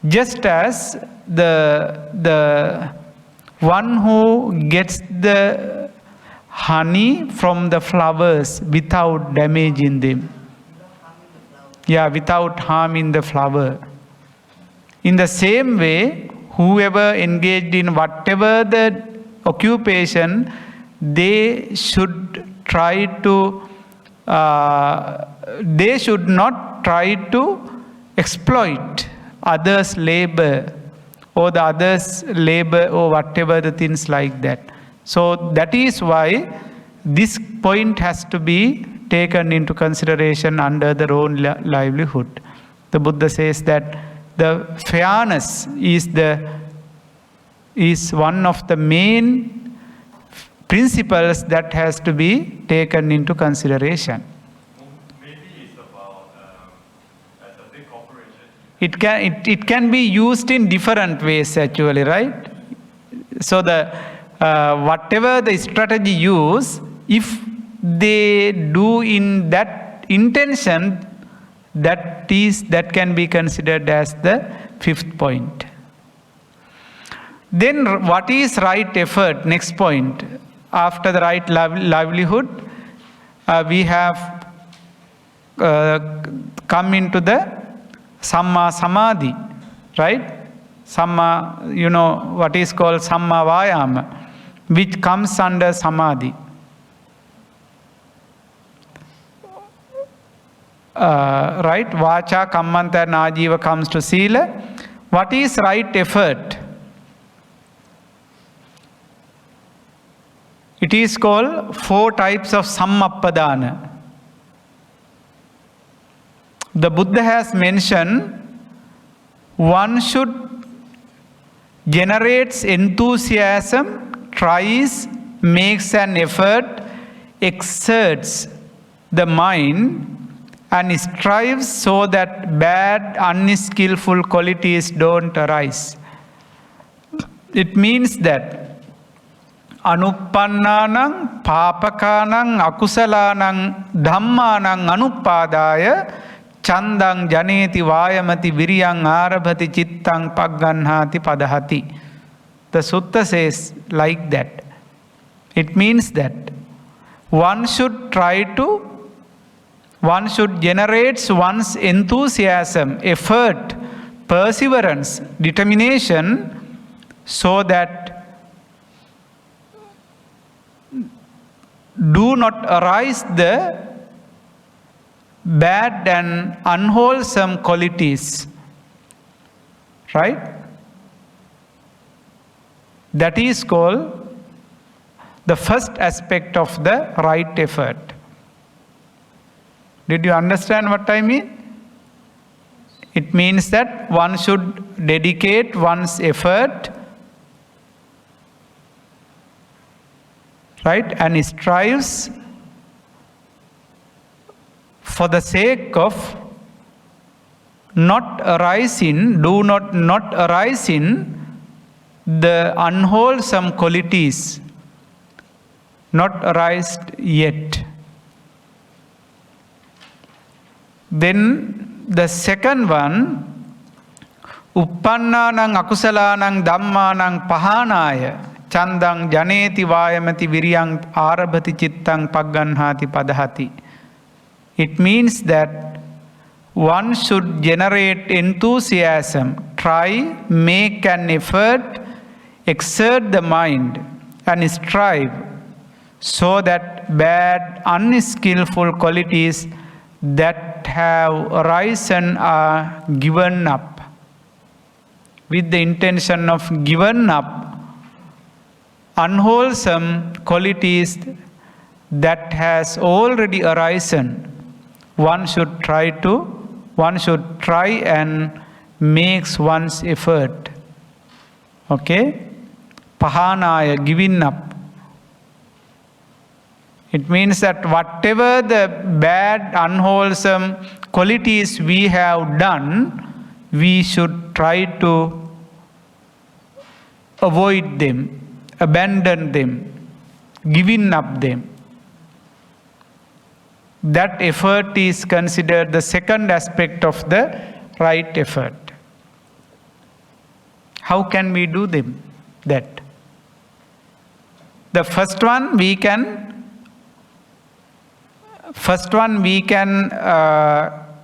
just as the one who gets the honey from the flowers without damaging them. Yeah, without harming the flower. In the same way, whoever engaged in whatever the occupation, they should try to, they should not try to exploit others' labor or the others' labor or whatever the things like that. So that is why this point has to be taken into consideration under their own livelihood. The Buddha says that the fairness is one of the main principles that has to be taken into consideration. Maybe it's about as a big corporation. It can be used in different ways actually, right? So the whatever the strategy use, if they do in that intention, that can be considered as the fifth point. Then what is right effort? Next point. After the right livelihood, we have come into the Samma Samadhi, right? Samma, what is called Samma Vayama, which comes under Samadhi. Right? Vacha, Kammanta, and Ajiva comes to Sila. What is right effort? It is called 4 types of Sammappadana. The Buddha has mentioned one should generates enthusiasm, tries, makes an effort, exerts the mind, and strives so that bad, unskillful qualities don't arise. It means that anuppannānaṁ pāpakānaṁ akusalānaṁ dhammānaṁ anuppadāya chandang janeti vayamati viryang arabhati chittang pagganhati padahati. The sutta says like that. It means that one should generate one's enthusiasm, effort, perseverance, determination, so that do not arise the bad and unwholesome qualities. Right? That is called the first aspect of the right effort. Did you understand what I mean? It means that one should dedicate one's effort, right, and strives for the sake of not arise in the unwholesome qualities, not arise yet. Then the second one, uppannānaṁ akusalānaṁ dhammānaṁ pahānāya chandang janeti vayamati viryang arabhati chittang pagganhati padahati. It means that one should generate enthusiasm, try, make an effort, exert the mind, and strive so that bad, unskillful qualities that have arisen are given up. With the intention of given up unwholesome qualities that has already arisen, one should try and makes one's effort. Okay? Pahanaya, giving up. It means that whatever the bad, unwholesome qualities we have done, we should try to avoid them, abandon them, giving up them. That effort is considered the second aspect of the right effort. How can we do that? The first one we can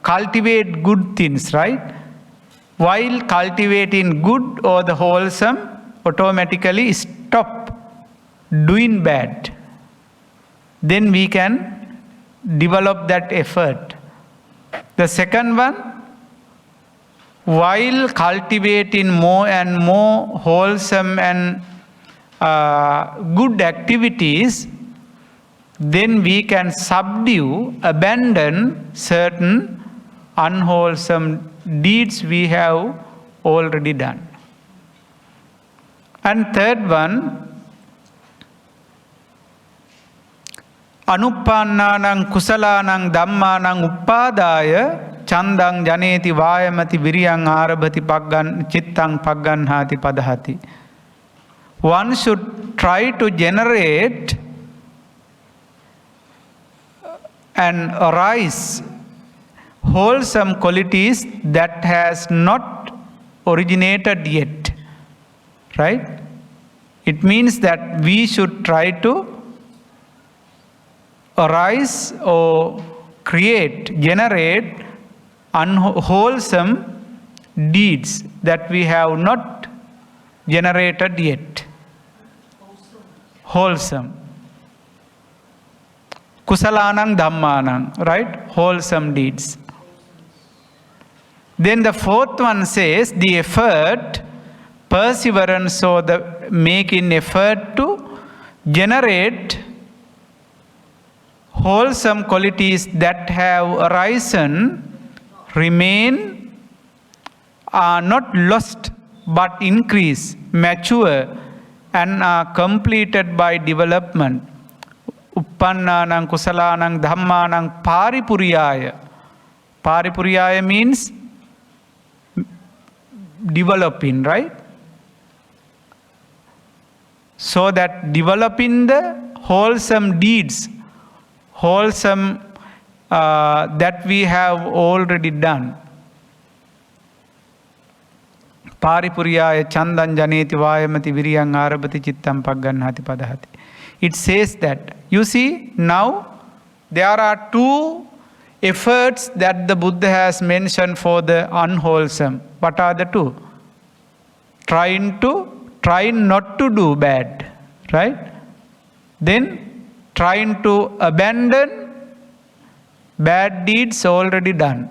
cultivate good things, right? While cultivating good or the wholesome, automatically stop doing bad. Then we can develop that effort. The second one, while cultivating more and more wholesome and good activities, then we can subdue, abandon certain unwholesome deeds we have already done. And third one, anuppannānaṁ kusalānaṁ dhammānaṁ uppadāya chandang janeti vāyamati viriyaṁ ārabhati paggan cittaṁ pagganhāti padahati. One should try to generate and arise wholesome qualities that has not originated yet. Right? It means that we should try to arise or generate unwholesome deeds that we have not generated yet. Wholesome. Kusalanang dhammanang, right? Wholesome deeds. Then the fourth one says the effort, perseverance, or the making effort to generate wholesome qualities that have arisen, remain, are not lost but increase, mature, and are completed by development. Uppannānaṁ kusalānaṁ dhammānaṁ pāripuriyāya. Pāripuriyāya means developing, right? So that developing the wholesome deeds, wholesome that we have already done. Pāripuriyāya chandam janeti vāyamati viriyaṁ ārabhati cittam pagganhāti padahati. It says that, you see, now there are two efforts that the Buddha has mentioned for the unwholesome. What are the two? Trying not to do bad, right? Then trying to abandon bad deeds already done.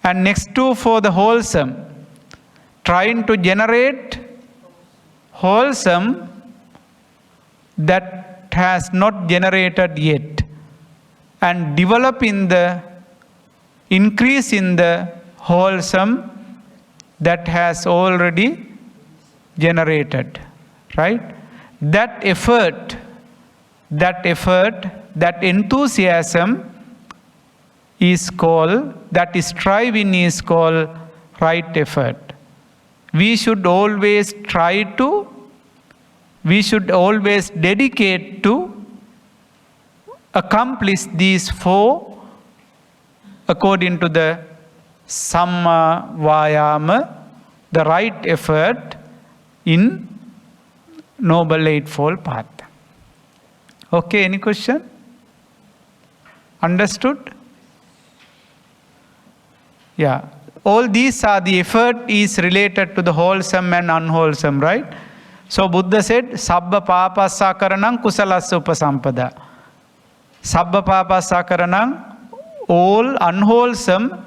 And next two for the wholesome, trying to generate wholesome that has not generated yet, and develop in the increase in the wholesome that has already generated, right? That effort, that enthusiasm is called, that striving is called right effort. We should always dedicate to accomplish these four according to the Samma Vayama, the right effort in Noble Eightfold Path. Okay, any question? Understood? Yeah. All these are the effort is related to the wholesome and unwholesome, right? So Buddha said, Sabba papassa karanam kusalassa upasampada. Sabba papassa karanam, all unwholesome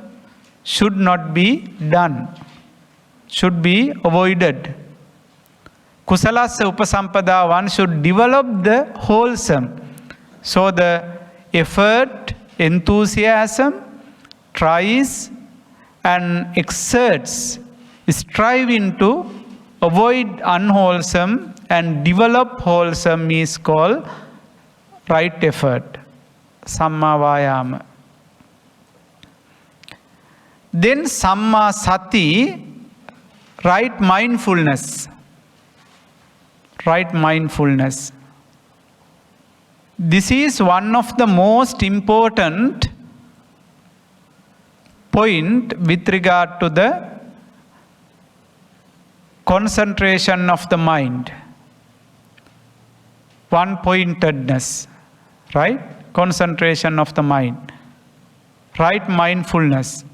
should not be done, should be avoided. Kusalassa upasampada, one should develop the wholesome. So the effort, enthusiasm, tries and exerts, striving to avoid unwholesome and develop wholesome is called right effort, Samma Vayama. Then Samma Sati, right mindfulness. Right mindfulness. This is one of the most important point with regard to the concentration of the mind. One-pointedness, right? Concentration of the mind. Right mindfulness.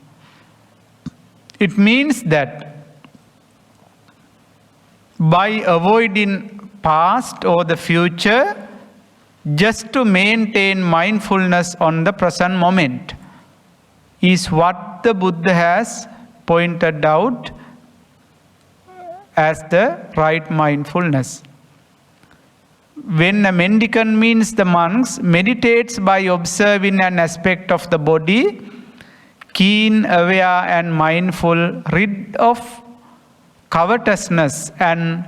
It means that by avoiding past or the future, just to maintain mindfulness on the present moment is what the Buddha has pointed out as the right mindfulness. When a mendicant, means the monks, meditates by observing an aspect of the body, keen, aware and mindful, rid of covetousness and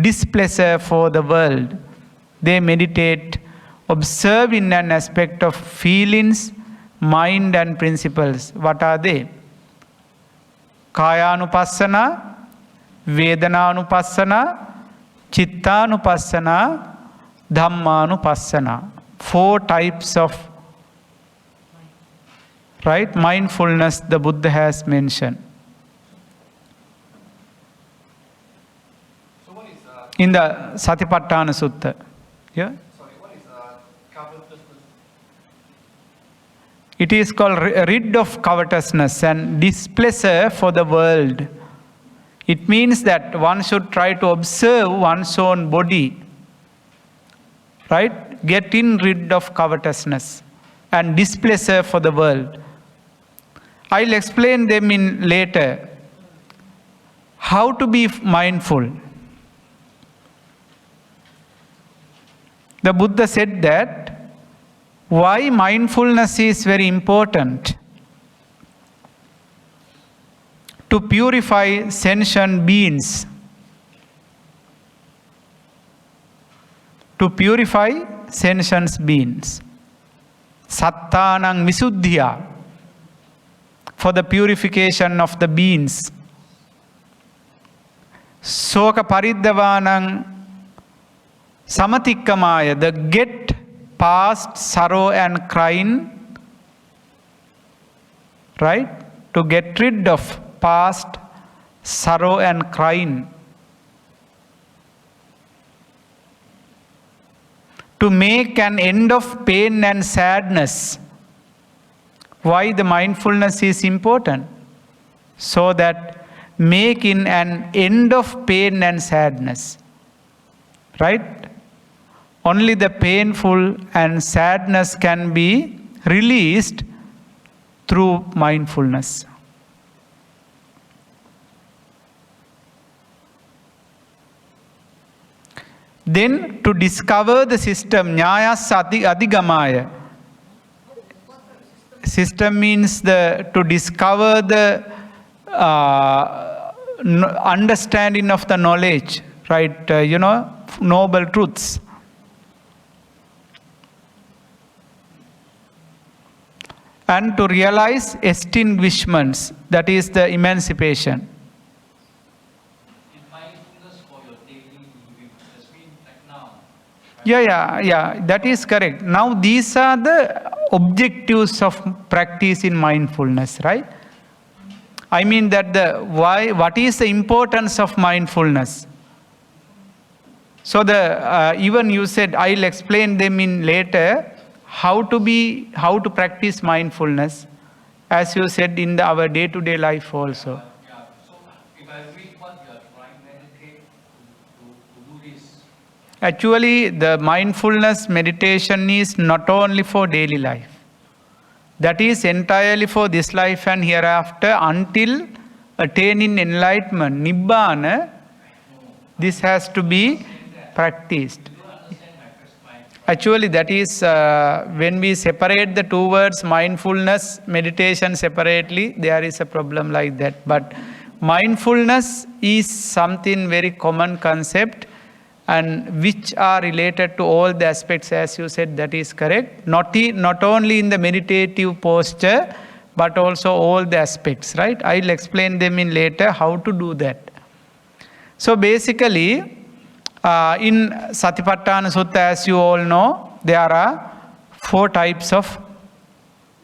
displeasure for the world. They meditate observing an aspect of feelings, mind and principles. What are they? Kayanupassana, Vedananupassana, Chittanupassana, Dhammanupassana. 4 types of right mindfulness the Buddha has mentioned. So what is In the Satipatthana Sutta. Yeah? sorry, what is covetousness? It is called rid of covetousness and displeasure for the world. It means that one should try to observe one's own body. Right? Getting rid of covetousness and displeasure for the world. I'll explain them in later. How to be mindful. The Buddha said that why mindfulness is very important. To purify sentient beings. To purify sentient beings. Sattanang visuddhiya. For the purification of the beings. Soka pariddavanang samatikkamaya. The get past sorrow and crying. Right? To get rid of past sorrow and crying. To make an end of pain and sadness. Why the mindfulness is important? So that making an end of pain and sadness. Right? Only the painful and sadness can be released through mindfulness. Then to discover the system, Nyayasati Adhigamaya. System means to discover the understanding of the knowledge, right? Noble truths. And to realize extinguishments, that is the emancipation. Yeah, that is correct. Now these are the objectives of practice in mindfulness, right? I mean that what is the importance of mindfulness? So even you said, I'll explain them in later, how to practice mindfulness, as you said in our day-to-day life also. Yeah. So if I read what you are trying to meditate to do this. Actually, the mindfulness meditation is not only for daily life. That is entirely for this life and hereafter until attaining enlightenment, Nibbana. This has to be practiced. Actually, that is when we separate the two words, mindfulness, meditation separately, there is a problem like that. But mindfulness is something very common concept and which are related to all the aspects, as you said, that is correct. Not only in the meditative posture, but also all the aspects, right? I'll explain them in later how to do that. So basically, in Satipatthana Sutta, as you all know, there are 4 types of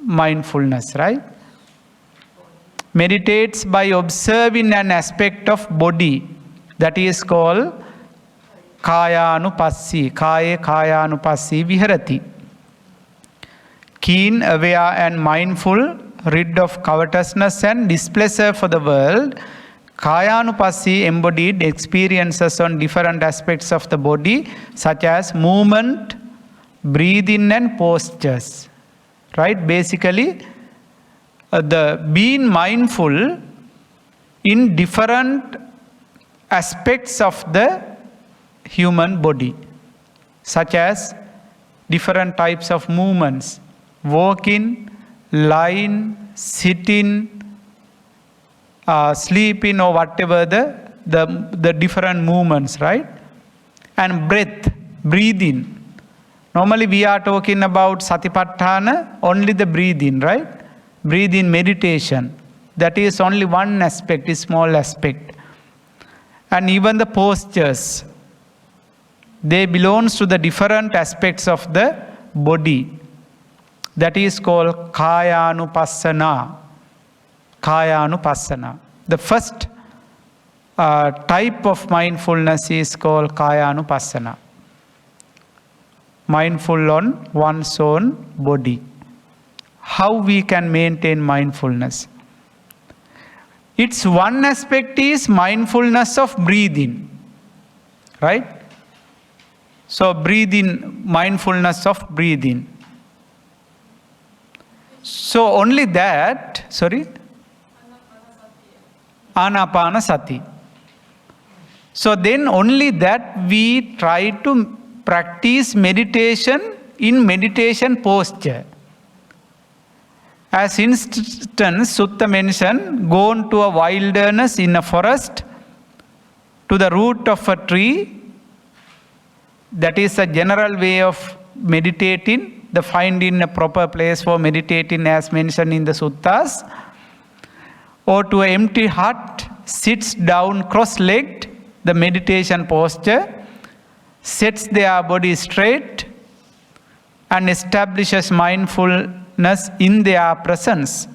mindfulness, right? Meditates by observing an aspect of body, that is called Kayanupassi, Kayanupassi Viharati. Keen, aware and mindful, rid of covetousness and displeasure for the world, Kayanupassi embodied experiences on different aspects of the body, such as movement, breathing and postures. Right? Basically, the being mindful in different aspects of the human body, such as different types of movements, walking, lying, sitting, sleeping, or whatever the different movements, right? And breath, breathing. Normally we are talking about Satipatthana, only the breathing, right? Breathing meditation. That is only one aspect, a small aspect. And even the postures, they belongs to the different aspects of the body. That is called Kayanupassana. Kayanupassana. The first type of mindfulness is called Kayanupassana. Mindful on one's own body. How we can maintain mindfulness? Its one aspect is mindfulness of breathing. Right? So breathing, mindfulness of breathing. So only that, sorry? Anapanasati. So then only that we try to practice meditation in meditation posture. As instance, Sutta mentioned, go into a wilderness in a forest, to the root of a tree. That is a general way of meditating, the finding a proper place for meditating as mentioned in the suttas. Or to an empty hut, sits down cross-legged, the meditation posture, sets their body straight and establishes mindfulness in their presence.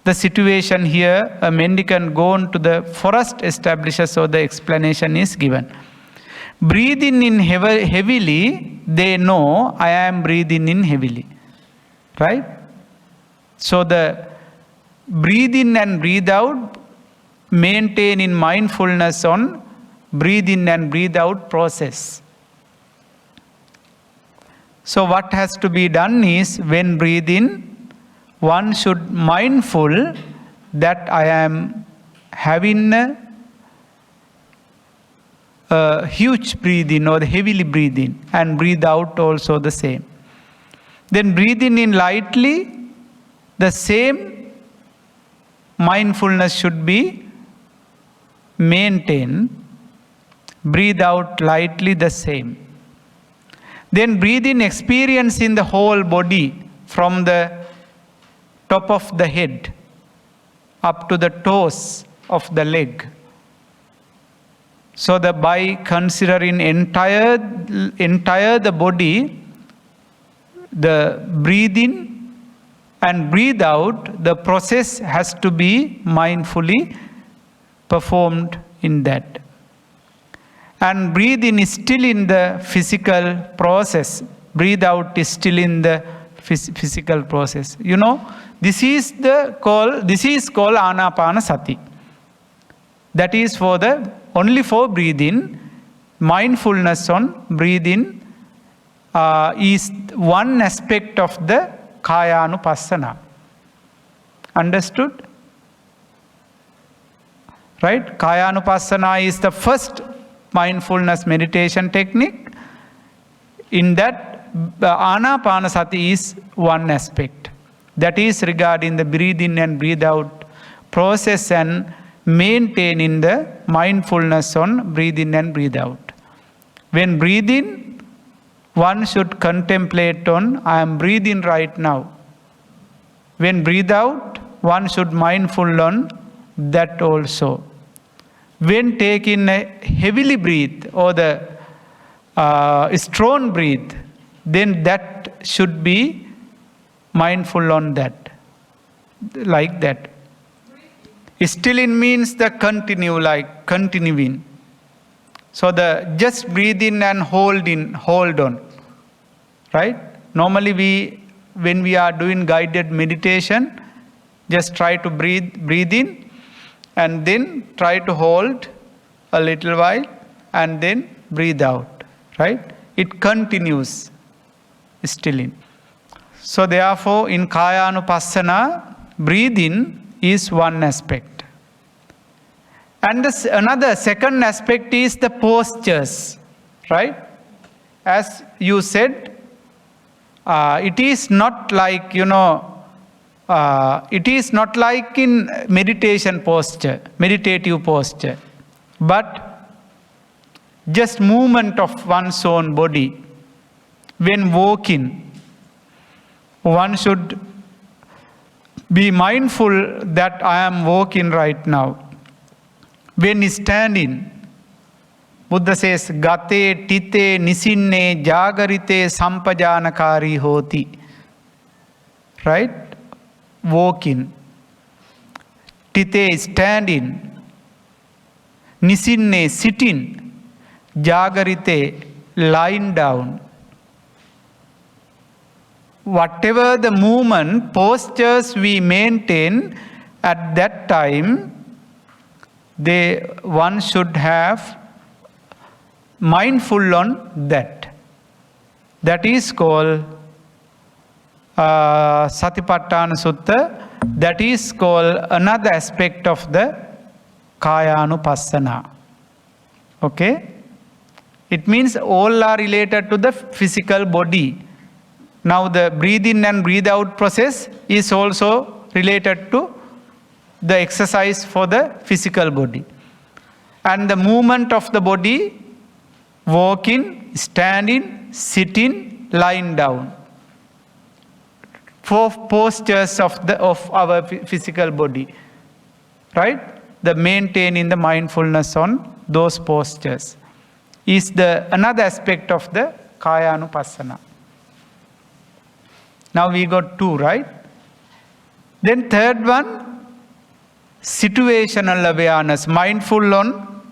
The situation here, a mendicant gone to the forest establishes, so the explanation is given. Breathing in heavily, they know I am breathing in heavily. Right? So the breathe in and breathe out, maintain in mindfulness on breathe in and breathe out process. So what has to be done is, when breathe in, one should mindful that I am having a huge breathing or the heavily breathing, and breathe out also the same. Then breathing in lightly, the same mindfulness should be maintained. Breathe out lightly, the same. Then breathe in, experience in the whole body, from the top of the head up to the toes of the leg. So by considering entire the body, the breathe in and breathe out, the process has to be mindfully performed in that. And breathe in is still in the physical process. Breathe out is still in the physical process. You know, this is called Anapanasati. That is only for breathing. Mindfulness on breathing is one aspect of the Kayanupassana. Understood? Right? Kayanupassana is the first mindfulness meditation technique. In that, Anapanasati is one aspect. That is regarding the breathe in and breathe out process, and maintaining the mindfulness on breathe in and breathe out. When breathe in, one should contemplate on I am breathing right now. When breathe out, one should mindful on that also. When taking a heavily breathe or the strong breathe, then that should be mindful on that, like that. Still in means the continue, like continuing. So the just breathe in and hold on, right? Normally when we are doing guided meditation, just try to breathe in and then try to hold a little while and then breathe out, right? It continues still in. So therefore in Kayanupassana, breathing is one aspect. And another second aspect is the postures, right? As you said, it is not like, it is not like in meditative posture, but just movement of one's own body. When walking, one should be mindful that I am walking right now. When standing, Buddha says, Gate, tite, nisinne, jagarite, sampajanakari hoti. Right? Walking. Tite, standing. Nisinne, sitting. Jagarite, lying down. Whatever the movement, postures we maintain at that time, one should have mindful on that. That is called Satipatthana Sutta. That is called another aspect of the Kayanupassana. Okay? It means all are related to the physical body. Now the breathe in and breathe out process is also related to the exercise for the physical body. And the movement of the body, walking, standing, sitting, lying down. 4 postures of our physical body. Right? The maintaining the mindfulness on those postures is another aspect of the Kayanupassana. Now we got 2, right? Then third one, situational awareness, mindful on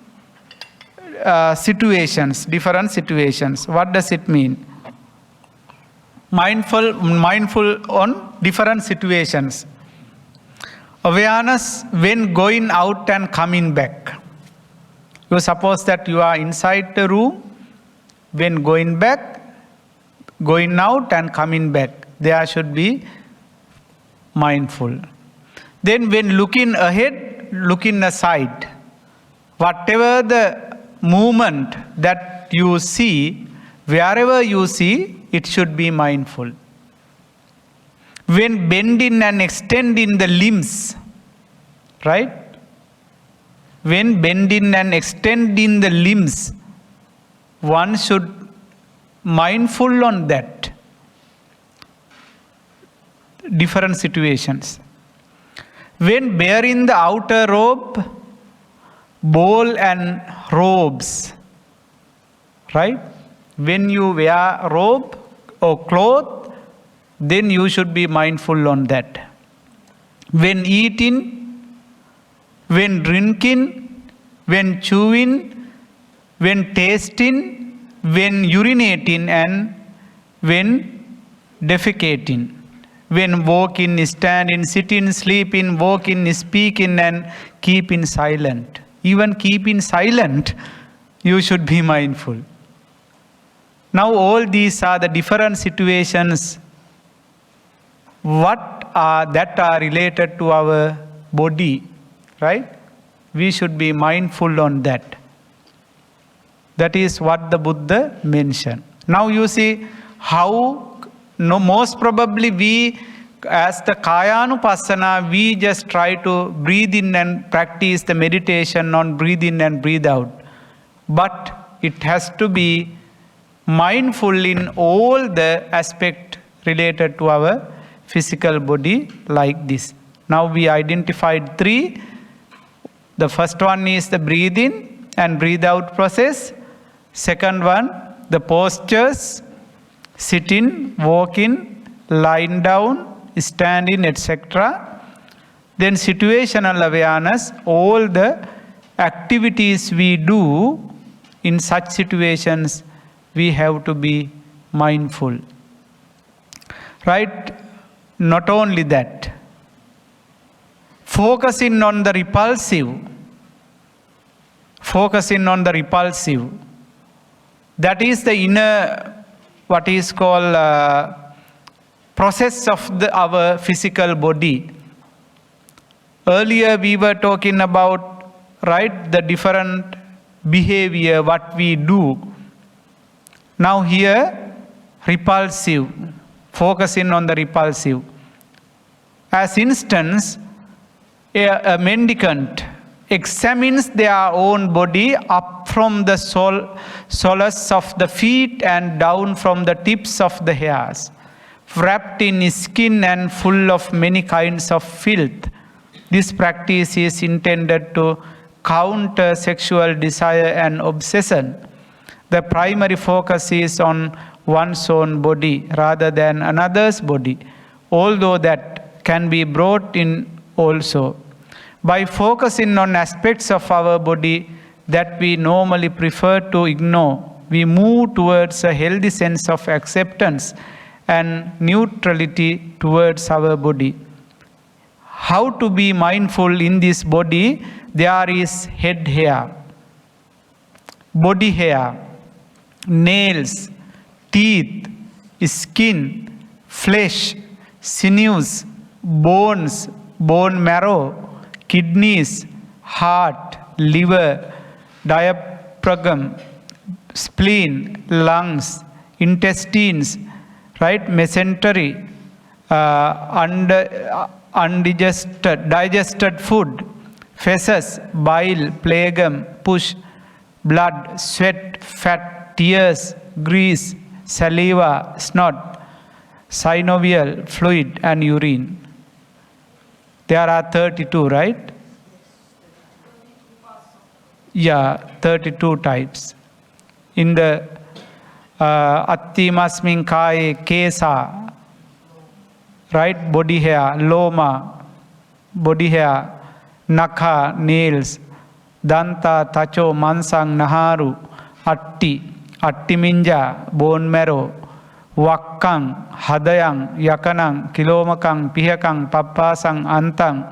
situations, different situations. What does it mean? Mindful on different situations. Awareness when going out and coming back. You suppose that you are inside the room, when going back, going out and coming back. There should be mindful. Then when looking ahead, looking aside. Whatever the movement that you see, wherever you see, it should be mindful. When bending and extending the limbs, right? When bending and extending the limbs, one should mindful on that. Different situations. When bearing the outer robe, bowl and robes, right? When you wear robe or cloth, then you should be mindful on that. When eating, when drinking, when chewing, when tasting, when urinating, and when defecating. When walking, standing, sitting, sleeping, walking, speaking, and keeping silent. Even keeping silent, you should be mindful. Now all these are the different situations that are related to our body, right? We should be mindful on that. That is what the Buddha mentioned. Now you see how most probably we, as the Kayanupassana, we just try to breathe in and practice the meditation on breathe in and breathe out. But it has to be mindful in all the aspect related to our physical body like this. Now we identified 3. The first one is the breathe in and breathe out process. Second one, the postures, sitting, walking, lying down, standing, etc. Then situational awareness, all the activities we do in such situations, we have to be mindful. Right? Not only that, focusing on the repulsive, that is the inner, what is called process of our physical body. Earlier we were talking about, right, the different behavior, what we do. Now here, repulsive, focusing on the repulsive. As instance, a mendicant examines their own body up from the soles of the feet and down from the tips of the hairs, wrapped in skin and full of many kinds of filth. This practice is intended to counter sexual desire and obsession. The primary focus is on one's own body rather than another's body, although that can be brought in also. By focusing on aspects of our body that we normally prefer to ignore, we move towards a healthy sense of acceptance and neutrality towards our body. How to be mindful in this body? There is head hair, body hair, nails, teeth, skin, flesh, sinews, bones, bone marrow, kidneys, heart, liver, diaphragm, spleen, lungs, intestines, right, mesentery, digested food, feces, bile, phlegm, pus, blood, sweat, fat, tears, grease, saliva, snot, synovial fluid, and urine. There are 32, right? Yeah, 32 types. In the Attimasmin Kaye Kesa, right? Body hair, loma, body hair, nakha, nails, danta, tacho, mansang, naharu, attiminja, bone marrow, wakkang, hadayang, yakanang, kilomakang, pihakang, pappasang, antang,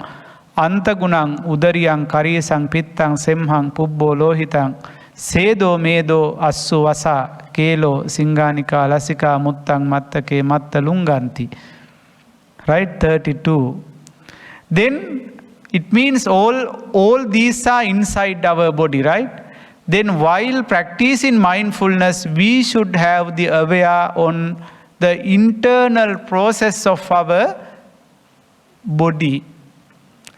antagunang, udariyang, karisang, pittang, semhang, pubbo, lohitang, sedo, medo, assu, vasa, kelo, singanika, lasika, muttang, mattake, mattalunganti. Right, 32. Then it means all these are inside our body, right? Then while practicing mindfulness, we should have the aware on the internal process of our body.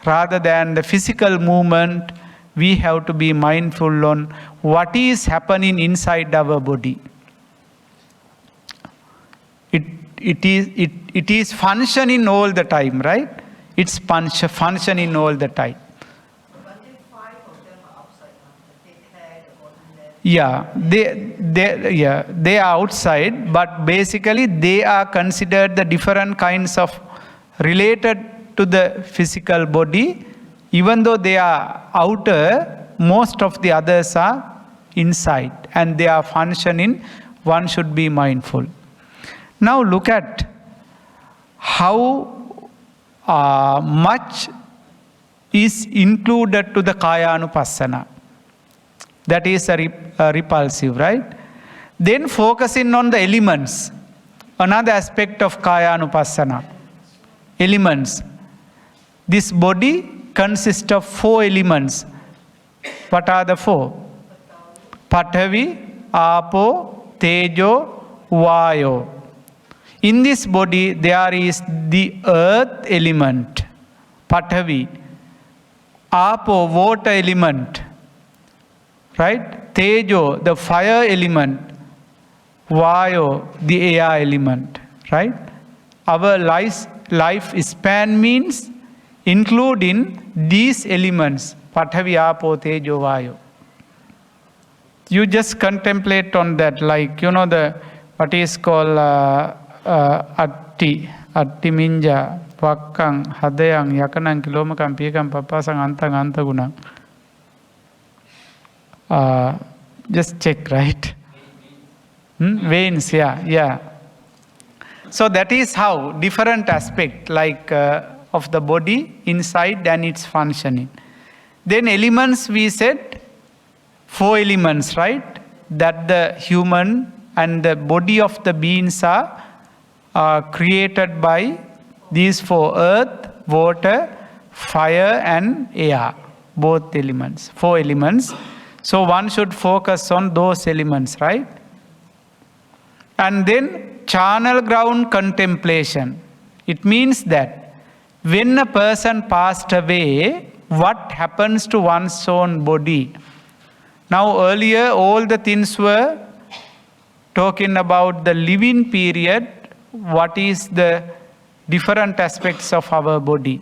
Rather than the physical movement, we have to be mindful on what is happening inside our body. It is functioning all the time, right? It's functioning all the time. But if 5 of them are outside, the body hair, they are outside, but basically they are considered the different kinds of related to the physical body. Even though they are outer, most of the others are inside and they are functioning. One should be mindful. Now look at how much is included to the Kayanupassana. That is a repulsive, right? Then focusing on the elements. Another aspect of Kayanupassana. Elements. This body consists of 4 elements. What are the 4? Pathavi, Apo, Tejo, Vayo. In this body, there is the earth element, Pathavi, Apo, water element, right? Tejo, the fire element, Vayo, the air element, right? Our lifespan means including these elements, Pathavi, Apo, Tejo, Vayu. You just contemplate on that, like, what is called Atti Minja, Pakkang, Hadayang, Yakanang, Kilomakam, Pikam, Papasang, Antang, Antagunang. Just check, right? Veins, yeah. So that is how different aspect, like of the body inside and its functioning. Then elements, we said 4 elements, right? That the human and the body of the beings are created by these 4: earth, water, fire and air. Both elements, 4 elements. So one should focus on those elements, right? And then charnel ground contemplation. It means that when a person passed away, what happens to one's own body? Now earlier all the things were talking about the living period, what is the different aspects of our body.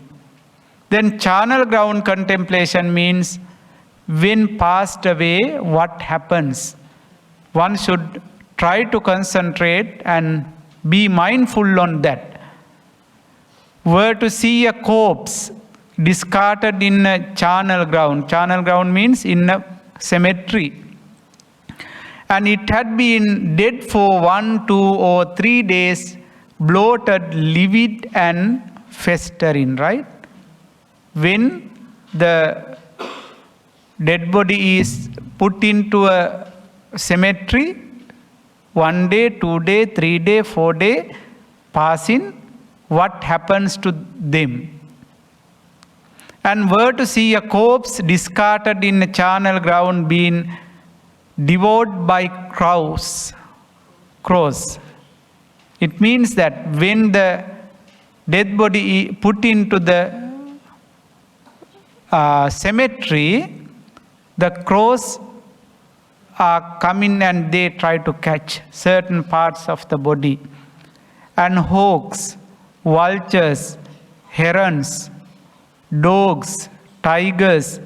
Then charnel ground contemplation means when passed away, what happens? One should try to concentrate and be mindful on that. Were to see a corpse discarded in a charnel ground means in a cemetery, and it had been dead for 1, 2 or 3 days, bloated, livid and festering, right? When the dead body is put into a cemetery, 1 day, 2 day, 3 day, 4 day passing, what happens to them? And were to see a corpse discarded in a charnel ground being devoured by crows. It means that when the dead body is put into the cemetery, the crows are coming and they try to catch certain parts of the body. And hawks, vultures, herons, dogs, tigers,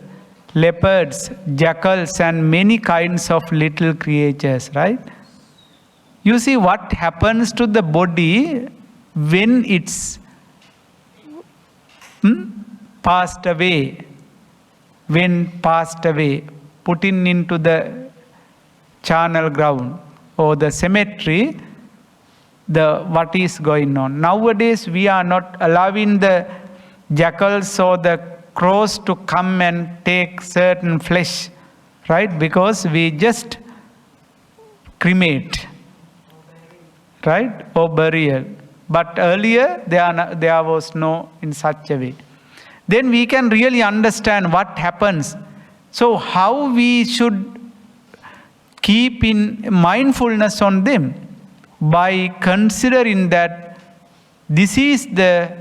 leopards, jackals and many kinds of little creatures, right? You see what happens to the body when it's passed away. When passed away, put into the charnel ground or the cemetery, what is going on. Nowadays we are not allowing the jackals or the crows to come and take certain flesh, right? Because we just cremate, right? Or burial. But earlier there was no in such a way. Then we can really understand what happens. So how we should keep in mindfulness on them? By considering that this is the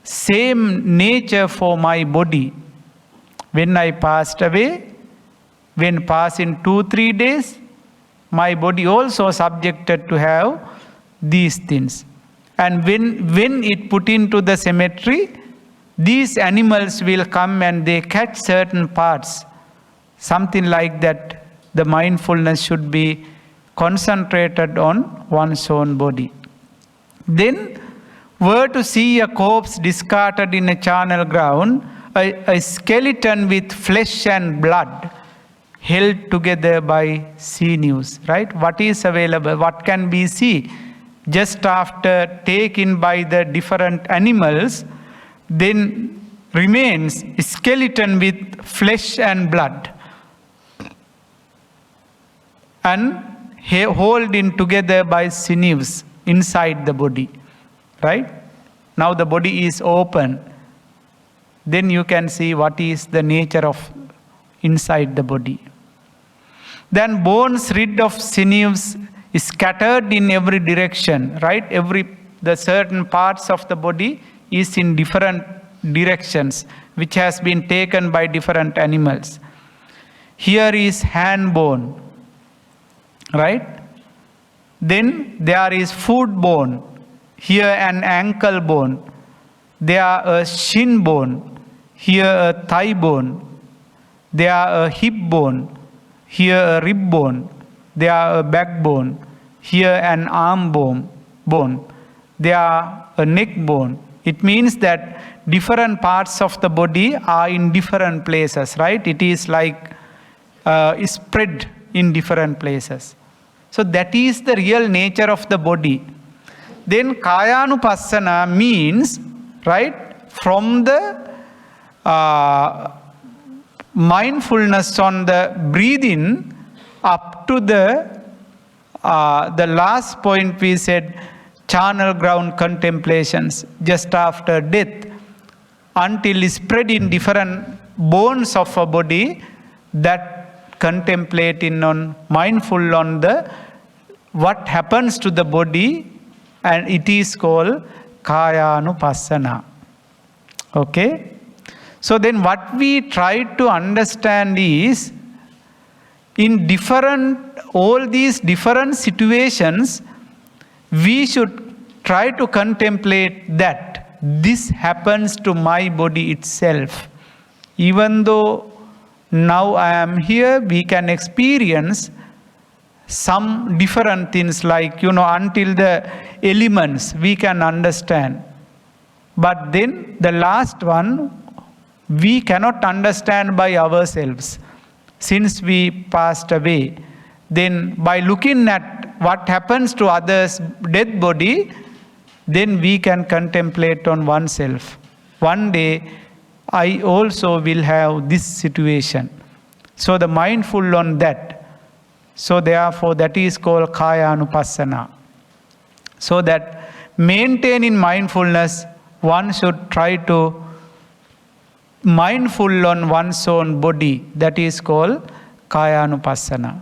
same nature for my body. When I passed away, when passing 2-3 days, my body also subjected to have these things. And when it put into the cemetery, these animals will come and they catch certain parts. Something like that, the mindfulness should be concentrated on one's own body. Then, were to see a corpse discarded in a charnel ground, a skeleton with flesh and blood held together by sinews, right? What is available? What can we see? Just after taken by the different animals, then remains a skeleton with flesh and blood and holding together by sinews inside the body, right? Now the body is open. Then you can see what is the nature of inside the body. Then bones rid of sinews scattered in every direction, right? The certain parts of the body is in different directions, which has been taken by different animals. Here is hand bone, right? Then there is foot bone. here an ankle bone, there a shin bone, here a thigh bone, there a hip bone, here a rib bone, there a backbone, here an arm bone, there a neck bone. It means that different parts of the body are in different places, right? It is like spread in different places. So that is the real nature of the body. Then Kayanupassana means, right, from the mindfulness on the breathing up to the last point we said, charnel ground contemplations just after death, until spread in different bones of a body, that contemplating on, mindful on the what happens to the body, and it is called Kayanupassana. Okay? So then what we try to understand is, in all these different situations, we should try to contemplate that this happens to my body itself. Even though now I am here, we can experience some different things, like, until the elements we can understand. But then the last one, we cannot understand by ourselves since we passed away. Then by looking at what happens to others' dead body, then we can contemplate on oneself. One day, I also will have this situation. So the mindful on that. So therefore, that is called Kayanupassana. So that maintaining mindfulness, one should try to mindful on one's own body. That is called Kayanupassana.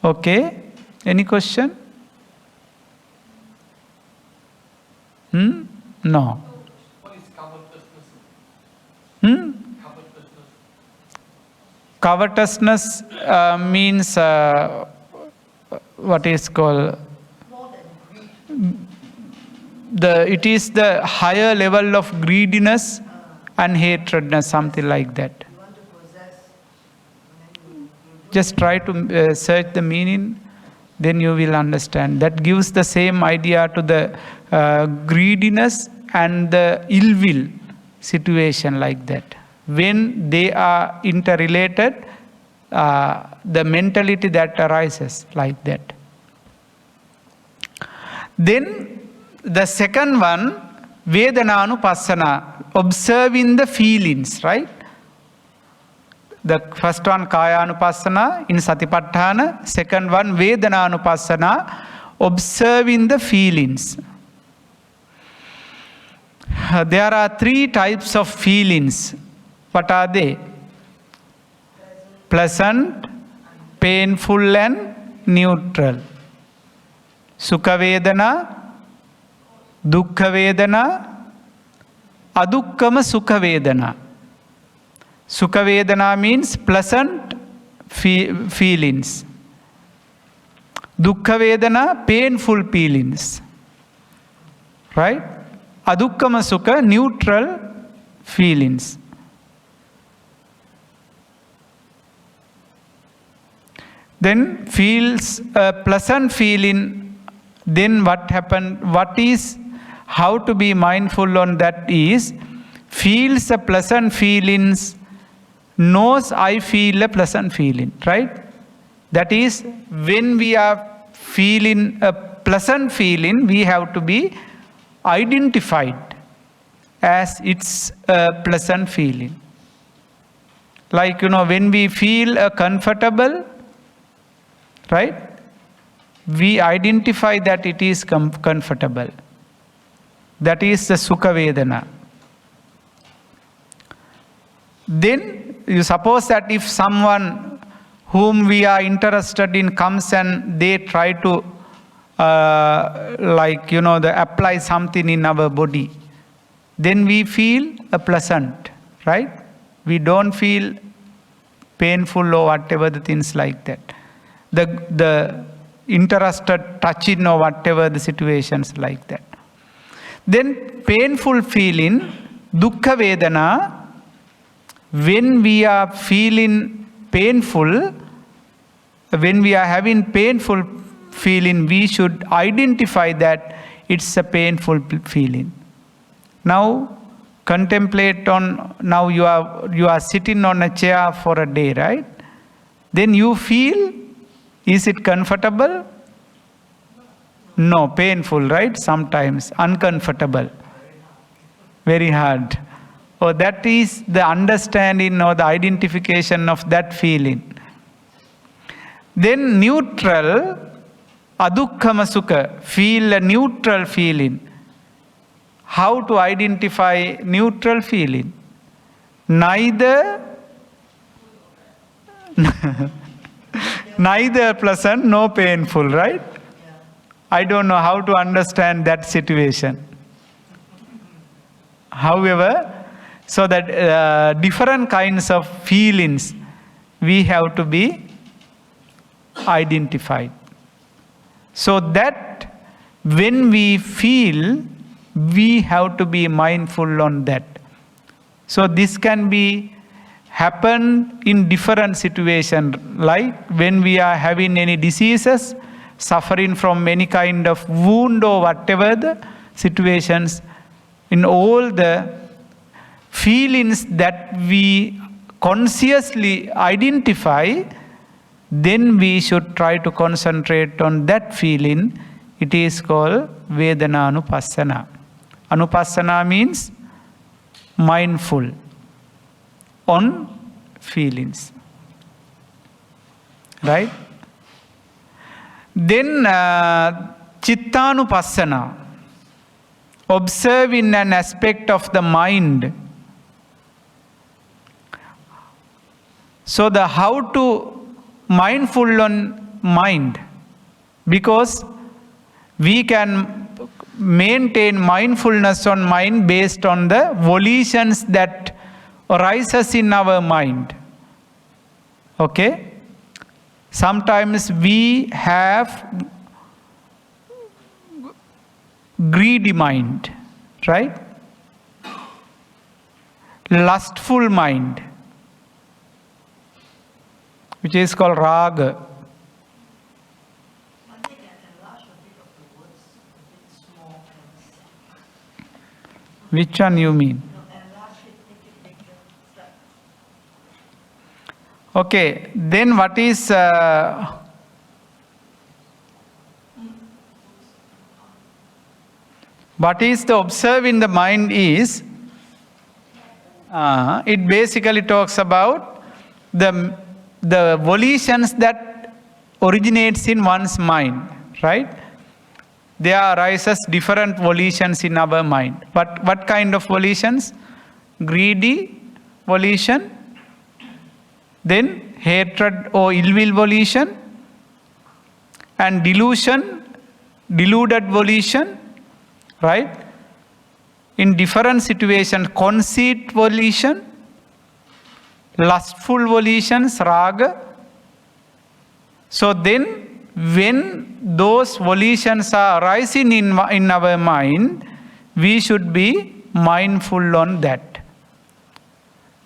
Okay? Any question? No. What is covetousness? Covetousness means what is called, More than greed. it is the higher level of greediness and hatredness, something like that. You want to possess. And then you do Just try to search the meaning, then you will understand. That gives the same idea to the greediness and the ill will situation, like that. When they are interrelated, the mentality that arises, like that. Then the second one, Vedananupassana, observing the feelings, right? The first one, Kayanupassana in Satipatthana. Second one, Vedananupassana, observing the feelings. There are 3 types of feelings. What are they? Pleasant, painful and neutral. Sukha Vedana, Dukkha Vedana, Adukkama Sukha Vedana. Sukha Vedana means pleasant feelings. Dukkha Vedana, painful feelings. Right? Adukkama Sukha, neutral feelings. Then feels a pleasant feeling, then what happened, how to be mindful on that is, feels a pleasant feelings, knows I feel a pleasant feeling, right? That is, when we are feeling a pleasant feeling, we have to be identified as it's a pleasant feeling. Like, when we feel comfortable, right? We identify that it is comfortable. That is the Sukha Vedana. Then you suppose that if someone whom we are interested in comes and they try to apply something in our body, then we feel pleasant, right? We don't feel painful or whatever the things like that. The interested touching or whatever the situations like that. Then painful feeling, dukkha vedana, when we are feeling painful, when we are having painful feeling, we should identify that it's a painful feeling. Now contemplate on, now you are sitting on a chair for a day, right? Then you feel, is it comfortable? No, painful, right? Sometimes uncomfortable, very hard. Oh, that is the understanding or the identification of that feeling. Then neutral, adukkama sukha, feel a neutral feeling. How to identify neutral feeling? Neither pleasant, no painful, right? I don't know how to understand that situation. However, so that different kinds of feelings we have to be identified. So that when we feel, we have to be mindful on that. So this can be happen in different situations, like when we are having any diseases, suffering from any kind of wound or whatever the situations, in all the feelings that we consciously identify, then we should try to concentrate on that feeling. It is called Vedana Anupassana. Anupassana means mindful on feelings. Right? Then Chittanupassana, observing an aspect of the mind. So the how to mindful on mind, because we can maintain mindfulness on mind based on the volitions that arises in our mind. Okay? Sometimes we have greedy mind, right? Lustful mind, which is called raga. I think I can enlarge a bit of the words, a bit small. Which one you mean? Enlarge it, make it bigger. Okay, then what is the observe in the mind is, it basically talks about the volitions that originates in one's mind, right? There arises different volitions in our mind. But what kind of volitions? Greedy volition, then hatred or ill will volition, and deluded volition, right? In different situations, conceit volition, lustful volitions, raga. So then, when those volitions are arising in our mind, we should be mindful on that.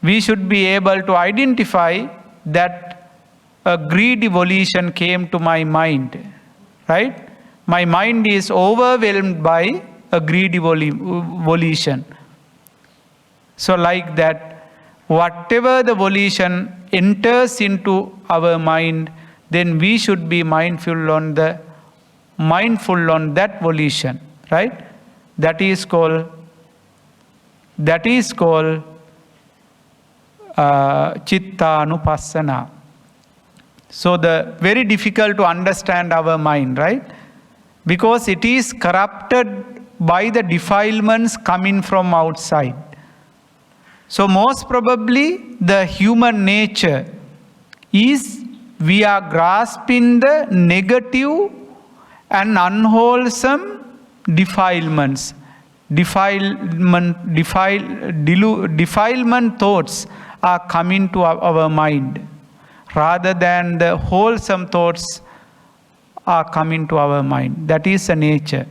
We should be able to identify that a greedy volition came to my mind, right? My mind is overwhelmed by a greedy volition. So like that, whatever the volition enters into our mind, then we should be mindful on that volition, right? That is called Chittanupassana. So the very difficult to understand our mind, right? Because it is corrupted by the defilements coming from outside. So most probably the human nature is we are grasping the negative and unwholesome defilements. Defilement thoughts are coming to our mind, rather than the wholesome thoughts are coming to our mind. That is the nature.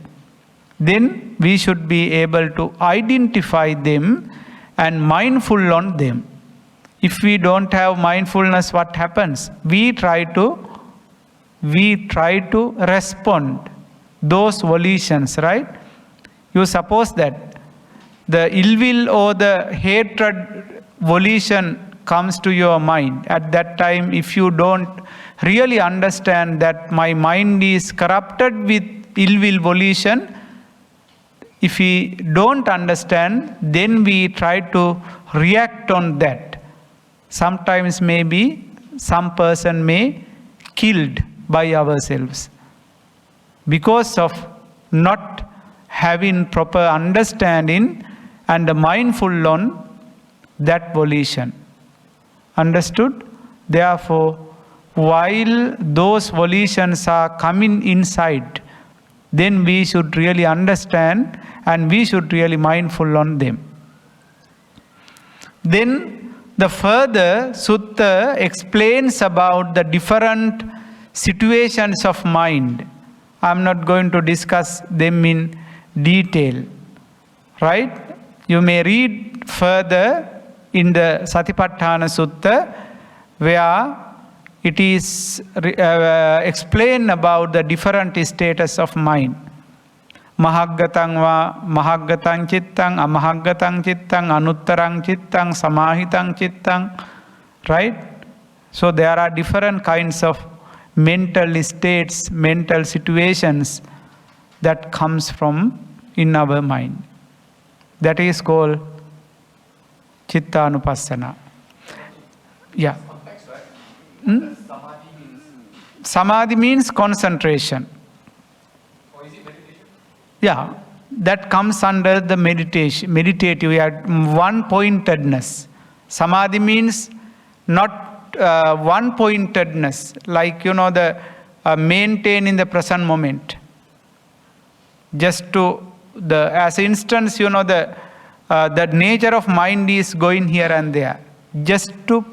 then we should be able to identify them and mindful on them. If we don't have mindfulness, what happens? We try to respond those volitions, right? You suppose that the ill will or the hatred volition comes to your mind. At that time, if you don't really understand that my mind is corrupted with ill will volition, if we don't understand, then we try to react on that. Sometimes maybe some person may killed by ourselves because of not having proper understanding and mindful on that volition. Understood? Therefore, while those volitions are coming inside, then we should really understand and we should really mindful on them. Then the further sutta explains about the different situations of mind. I am not going to discuss them in detail, right? You may read further in the Satipatthana Sutta, where it is explained about the different status of mind. Mahaggatang va, mahaggatang cittang, amahaggatang cittang, anuttarang cittang, samahitang cittang, right? So there are different kinds of mental states, mental situations that comes from in our mind. That is called Chittanupassana. Yeah. Samadhi means concentration. Or is it meditation? Yeah, that comes under the meditation, meditative, one-pointedness. Samadhi means not one-pointedness, like the maintain in the present moment. Just to as instance, the nature of mind is going here and there. Just to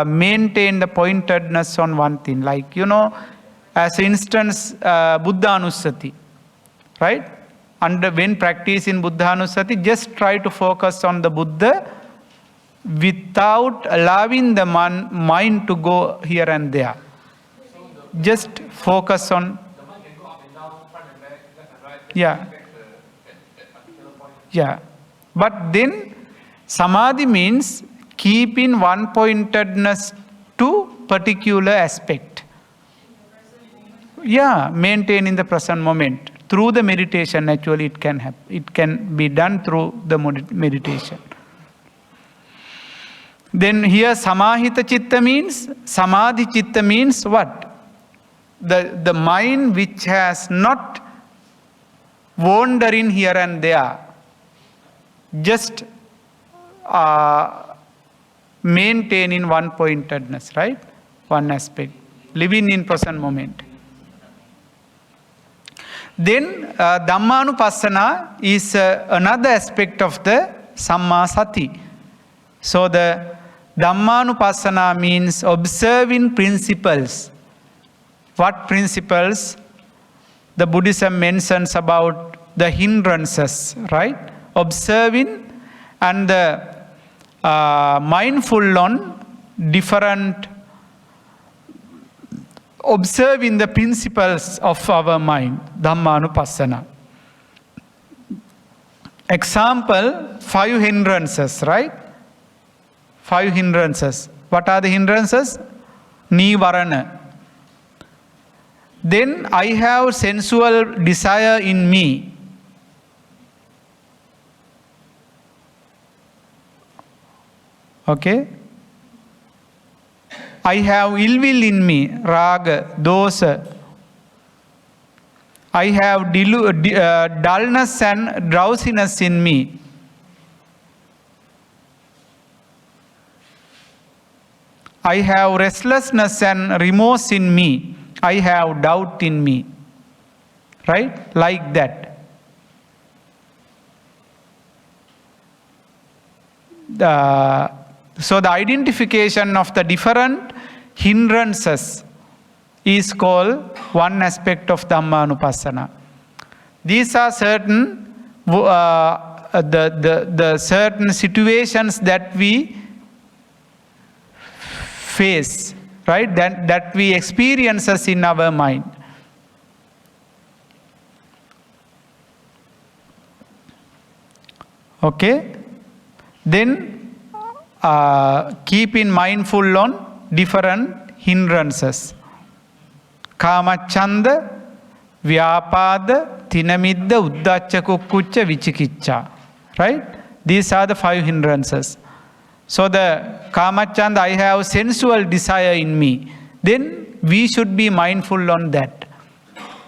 maintain the pointedness on one thing, like as instance, Buddhanussati, right? When practicing Buddhanussati, just try to focus on the Buddha without allowing the mind to go here and there. Just focus on. The mind can go up and down, front and back, left and right. Yeah. That particular point. Yeah. But then Samadhi means keeping one-pointedness to particular aspect. Yeah, maintain in the present moment. Through the meditation, actually it can happen. It can be done through the meditation. Then here Samahita Chitta means, Samadhi Chitta means what? The mind which has not wandering here and there, just maintaining one-pointedness, right? One aspect, living in present moment. Then Dhammanupassana is another aspect of the Samma Sati. So the Dhammanupassana means observing principles. What principles? The Buddhism mentions about the hindrances, right? Observing and the mindful on different, observing the principles of our mind, Dhammanupassana. Example, 5 hindrances, right? 5 hindrances. What are the hindrances? Nivarana. Then I have sensual desire in me. Okay? I have ill will in me, raga, dosa. I have dullness and drowsiness in me. I have restlessness and remorse in me. I have doubt in me. Right? Like that. So the identification of the different hindrances is called one aspect of Dhammanupassana. These are certain the certain situations that we face, right? That we experience us in our mind. Okay? Then keep in mindful on different hindrances. Kamachanda, Vyapada, Tinamidda, Uddacha Kukkucha, Vichikicha. Right? These are the 5 hindrances. So the Kamachanda, I have sensual desire in me. Then we should be mindful on that.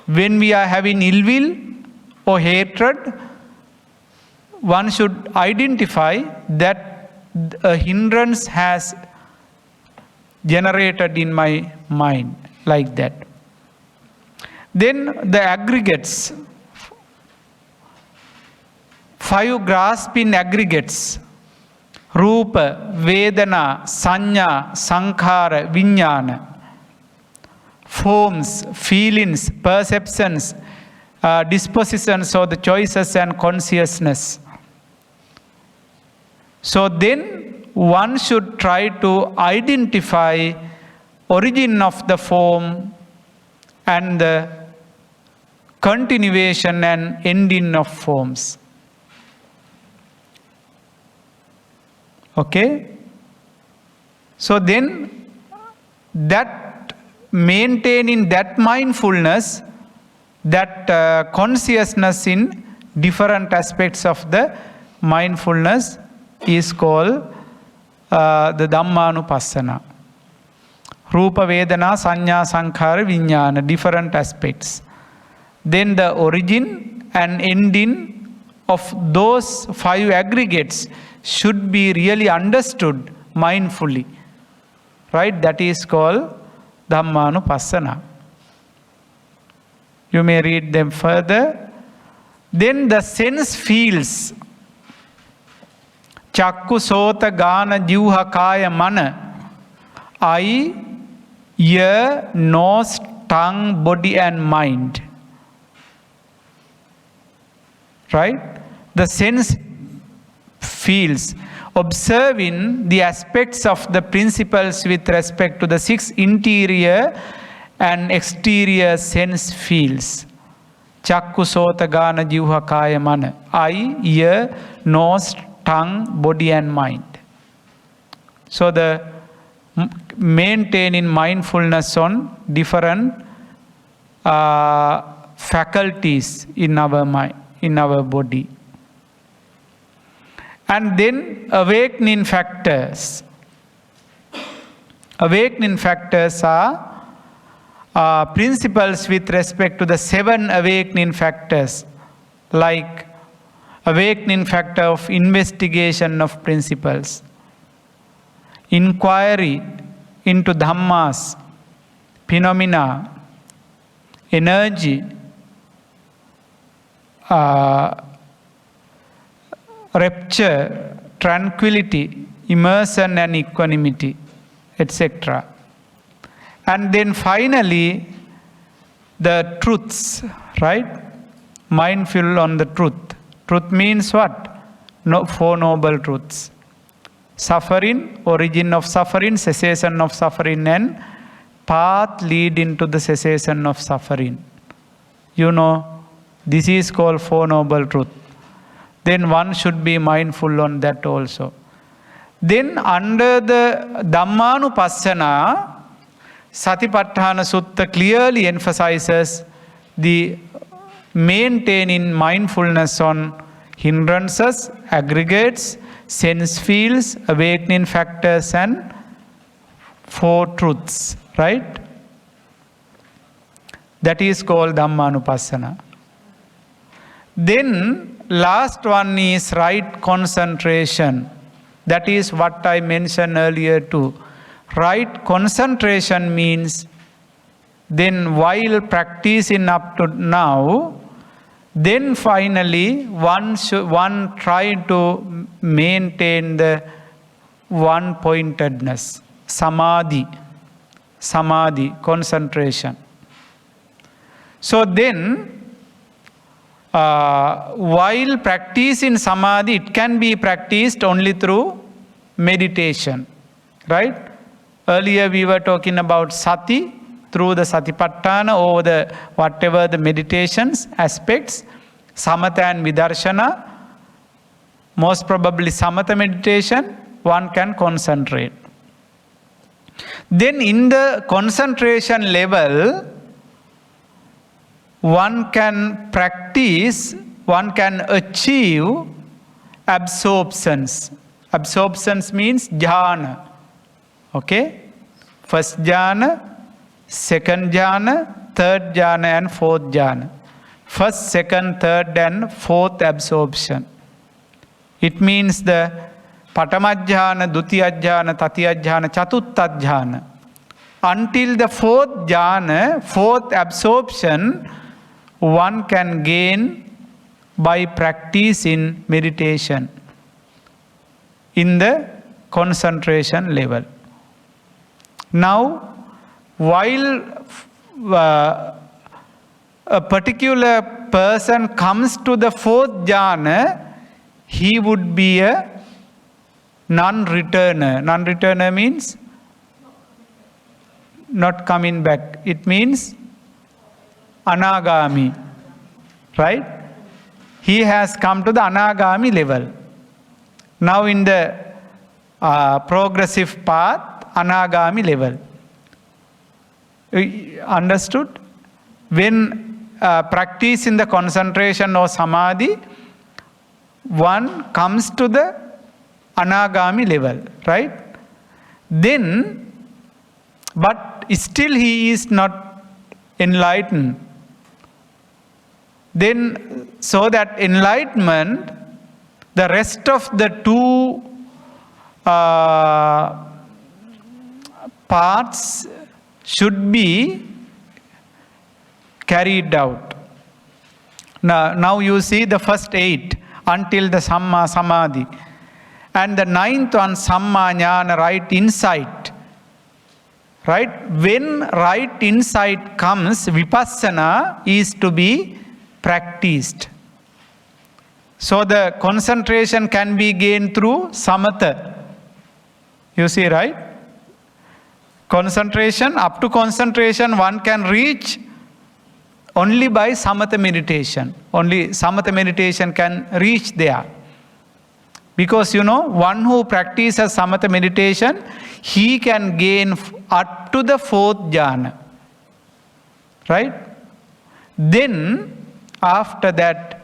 When we are having ill will or hatred, one should identify that a hindrance has generated in my mind, like that. Then the aggregates, 5 grasping aggregates, Rupa, Vedana, Sanya, Sankhara, Vijnana, forms, feelings, perceptions, dispositions, or the choices and consciousness. So then one should try to identify origin of the form and the continuation and ending of forms. Okay? So then that maintaining that mindfulness, that consciousness in different aspects of the mindfulness is called the Dhammanupassana. Rupa, Vedana, Sanya, Sankhara, Vijnana, different aspects. Then the origin and ending of those 5 aggregates should be really understood mindfully. Right? That is called Dhammanupassana. You may read them further. Then the sense feels. Chakku, Sota, Gana, Jivha, Kaya, Mana. Eye, ear, nose, tongue, body and mind. Right? The sense feels. Observing the aspects of the principles with respect to the 6 interior and exterior sense fields. Chakku, Sota, Gana, Jivha, Kaya, Mana. Eye, ear, nose, tongue, body and mind. So the maintaining mindfulness on different faculties in our mind, in our body. And then awakening factors. Awakening factors are principles with respect to the 7 awakening factors, like awakening factor of investigation of principles, inquiry into dhammas, phenomena, energy, rapture, tranquility, immersion and equanimity, etc. And then finally, the truths, right? Mindful on the truth. Truth means what? 4 noble truths. Suffering, origin of suffering, cessation of suffering, and path leading to the cessation of suffering. You know, this is called 4 noble truths. Then one should be mindful on that also. Then under the Dhammanupassana, Satipatthana Sutta clearly emphasizes the maintaining mindfulness on hindrances, aggregates, sense fields, awakening factors and 4 truths, right? That is called Dhammanupassana. Then last one is right concentration. That is what I mentioned earlier too. Right concentration means then while practicing up to now, then finally one try to maintain the one-pointedness, samadhi, concentration. So then while practicing samadhi, it can be practiced only through meditation, right? Earlier we were talking about sati, through the satipatthana or the whatever the meditations aspects, samatha and vidarshana. Most probably samatha meditation, one can concentrate. Then in the concentration level, one can practice, one can achieve absorptions. Absorptions means jhana. Okay? First jhana, second jhana, third jhana and fourth jhana. First, second, third and fourth absorption. It means the patamajjhana, dutiyajjhana, tatiyajjhana, chatuttajjhana. Until the fourth jhana, fourth absorption, one can gain by practice in meditation in the concentration level. Now, while a particular person comes to the fourth jhana, he would be a non-returner. Non-returner means not coming back. It means anagami, right? He has come to the anagami level. Now in the progressive path, anagami level. Understood? When practice in the concentration or samadhi, one comes to the anagami level, right? Then, but still he is not enlightened. Then, so that enlightenment, the rest of the two parts should be carried out. Now you see the first 8 until the Samma Samadhi. And the 9th one, Samma Jnana, right insight. Right? When right insight comes, Vipassana is to be practiced. So the concentration can be gained through Samatha. You see, right? Concentration, up to concentration one can reach only by Samatha meditation. Only Samatha meditation can reach there. Because one who practices Samatha meditation, he can gain up to the 4th jhana. Right? Then, after that,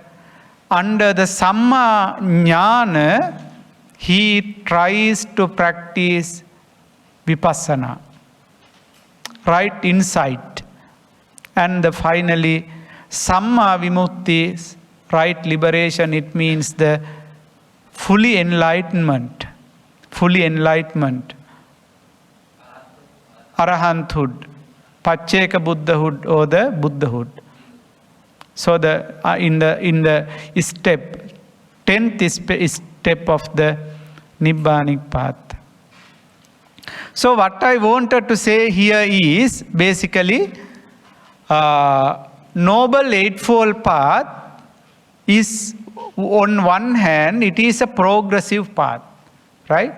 under the Samma Jnana, he tries to practice Vipassana. Right insight. And finally, Samma Vimukti, right liberation, it means the fully enlightenment. Fully enlightenment. Arahanthood. Pacceka Buddhahood or the Buddhahood. So in the step, 10th step of the Nibbanic path. So what I wanted to say here is basically Noble Eightfold Path is, on one hand, it is a progressive path, right?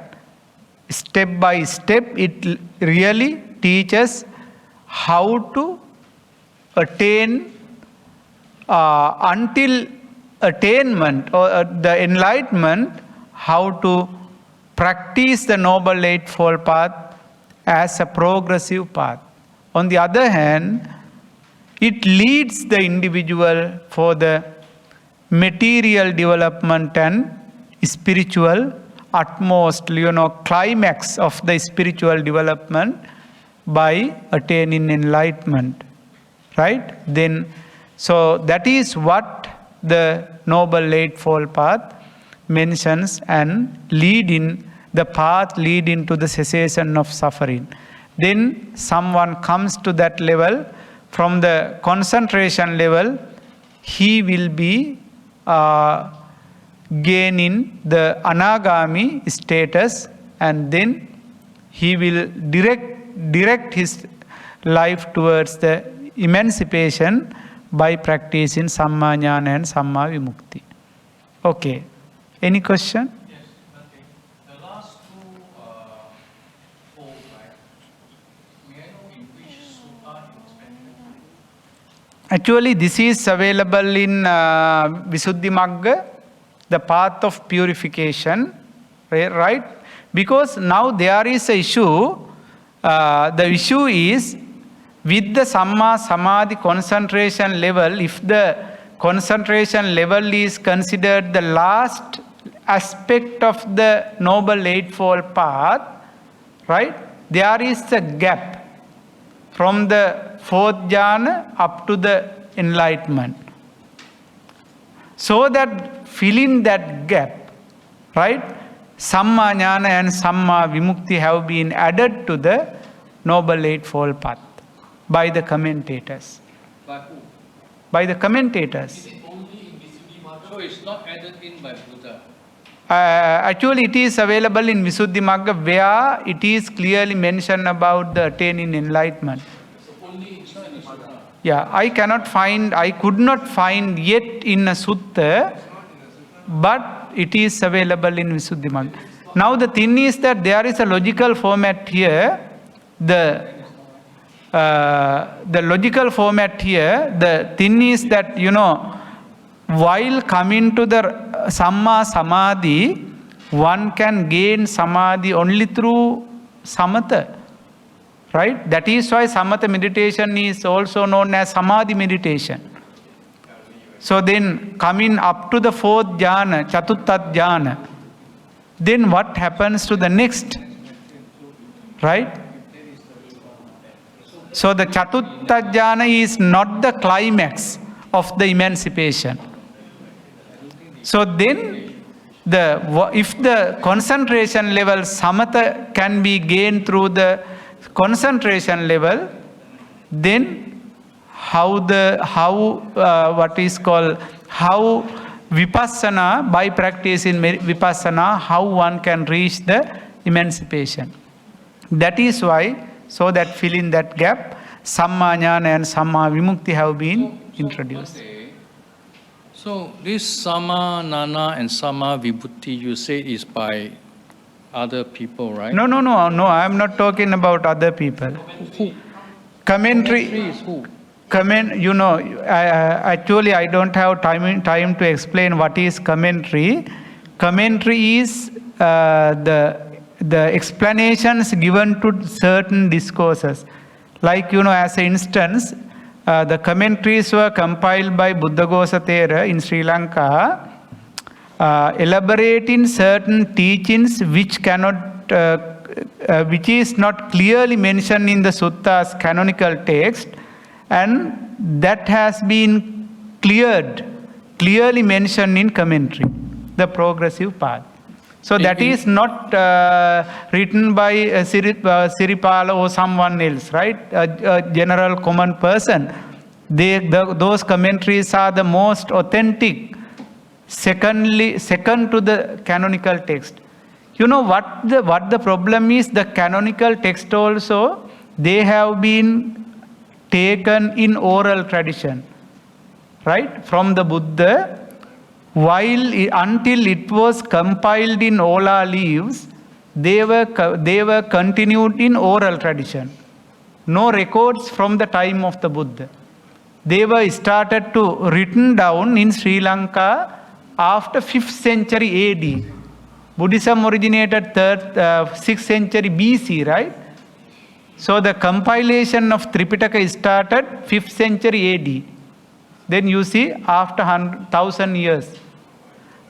Step by step, it really teaches how to attain until attainment or the enlightenment, how to practice the Noble Eightfold Path as a progressive path. On the other hand, it leads the individual for the material development and spiritual utmost, climax of the spiritual development by attaining enlightenment, right? Then, so that is what the Noble Eightfold Path mentions, and the path leading to the cessation of suffering. Then someone comes to that level, from the concentration level, he will be gaining the anagami status, and then he will direct his life towards the emancipation by practicing Samma Jnana and Samma Vimukti. Okay. Any question? Yes, okay. The last two fold, right? May I know in which sutta you explain it? Actually, this is available in Visuddhi Magga, the path of purification, right? Because now there is a issue. The issue is with the Samma Samadhi concentration level, if the concentration level is considered the last aspect of the Noble Eightfold Path, right? There is a gap from the fourth jhana up to the enlightenment. So that filling that gap, right? Samma Jnana and Samma Vimukti have been added to the Noble Eightfold Path by the commentators. By who? By the commentators. Is it only in Visuddhimagga? So it's not added in by Buddha. Actually, it is available in Visuddhi Magga where it is clearly mentioned about the attaining enlightenment. So only in Visuddhimagga. Yeah, I could not find yet in a sutta, but it is available in Visuddhi Magga. Now the thing is that there is a logical format here. The logical format here, the thing is that, while coming to the Samma Samadhi, one can gain Samadhi only through Samatha. Right? That is why Samatha meditation is also known as Samadhi meditation. So then coming up to the fourth jhana, Chatuttat jhana, then what happens to the next? Right? So the Chatuttat jhana is not the climax of the emancipation. So then, if the concentration level Samatha can be gained through the concentration level, then how Vipassana, by practicing Vipassana, how one can reach the emancipation. That is why, so that filling that gap, Samma Jnana and Samma Vimukti have been introduced. Okay. So this Samma Jnana and Samma Vibhuti you say is by other people, right? No, I am not talking about other people. Who? Commentary is who? Actually I don't have time to explain what is commentary. Commentary is the explanations given to certain discourses. Like, as an instance, the commentaries were compiled by Yasassi Thera in Sri Lanka, elaborating certain teachings which is not clearly mentioned in the sutta's canonical text, and that has been clearly mentioned in commentary, the progressive path. So that is not written by Siripala or someone else, right? A general common person. Those commentaries are the most authentic, second to the canonical text. What the problem is? The canonical text also, they have been taken in oral tradition, right? From the Buddha, until it was compiled in Ola leaves, they were continued in oral tradition. No records from the time of the Buddha. They were started to written down in Sri Lanka after 5th century AD. Buddhism originated 6th century BC, right? So the compilation of Tripitaka started 5th century AD. Then you see, after 1,000 years.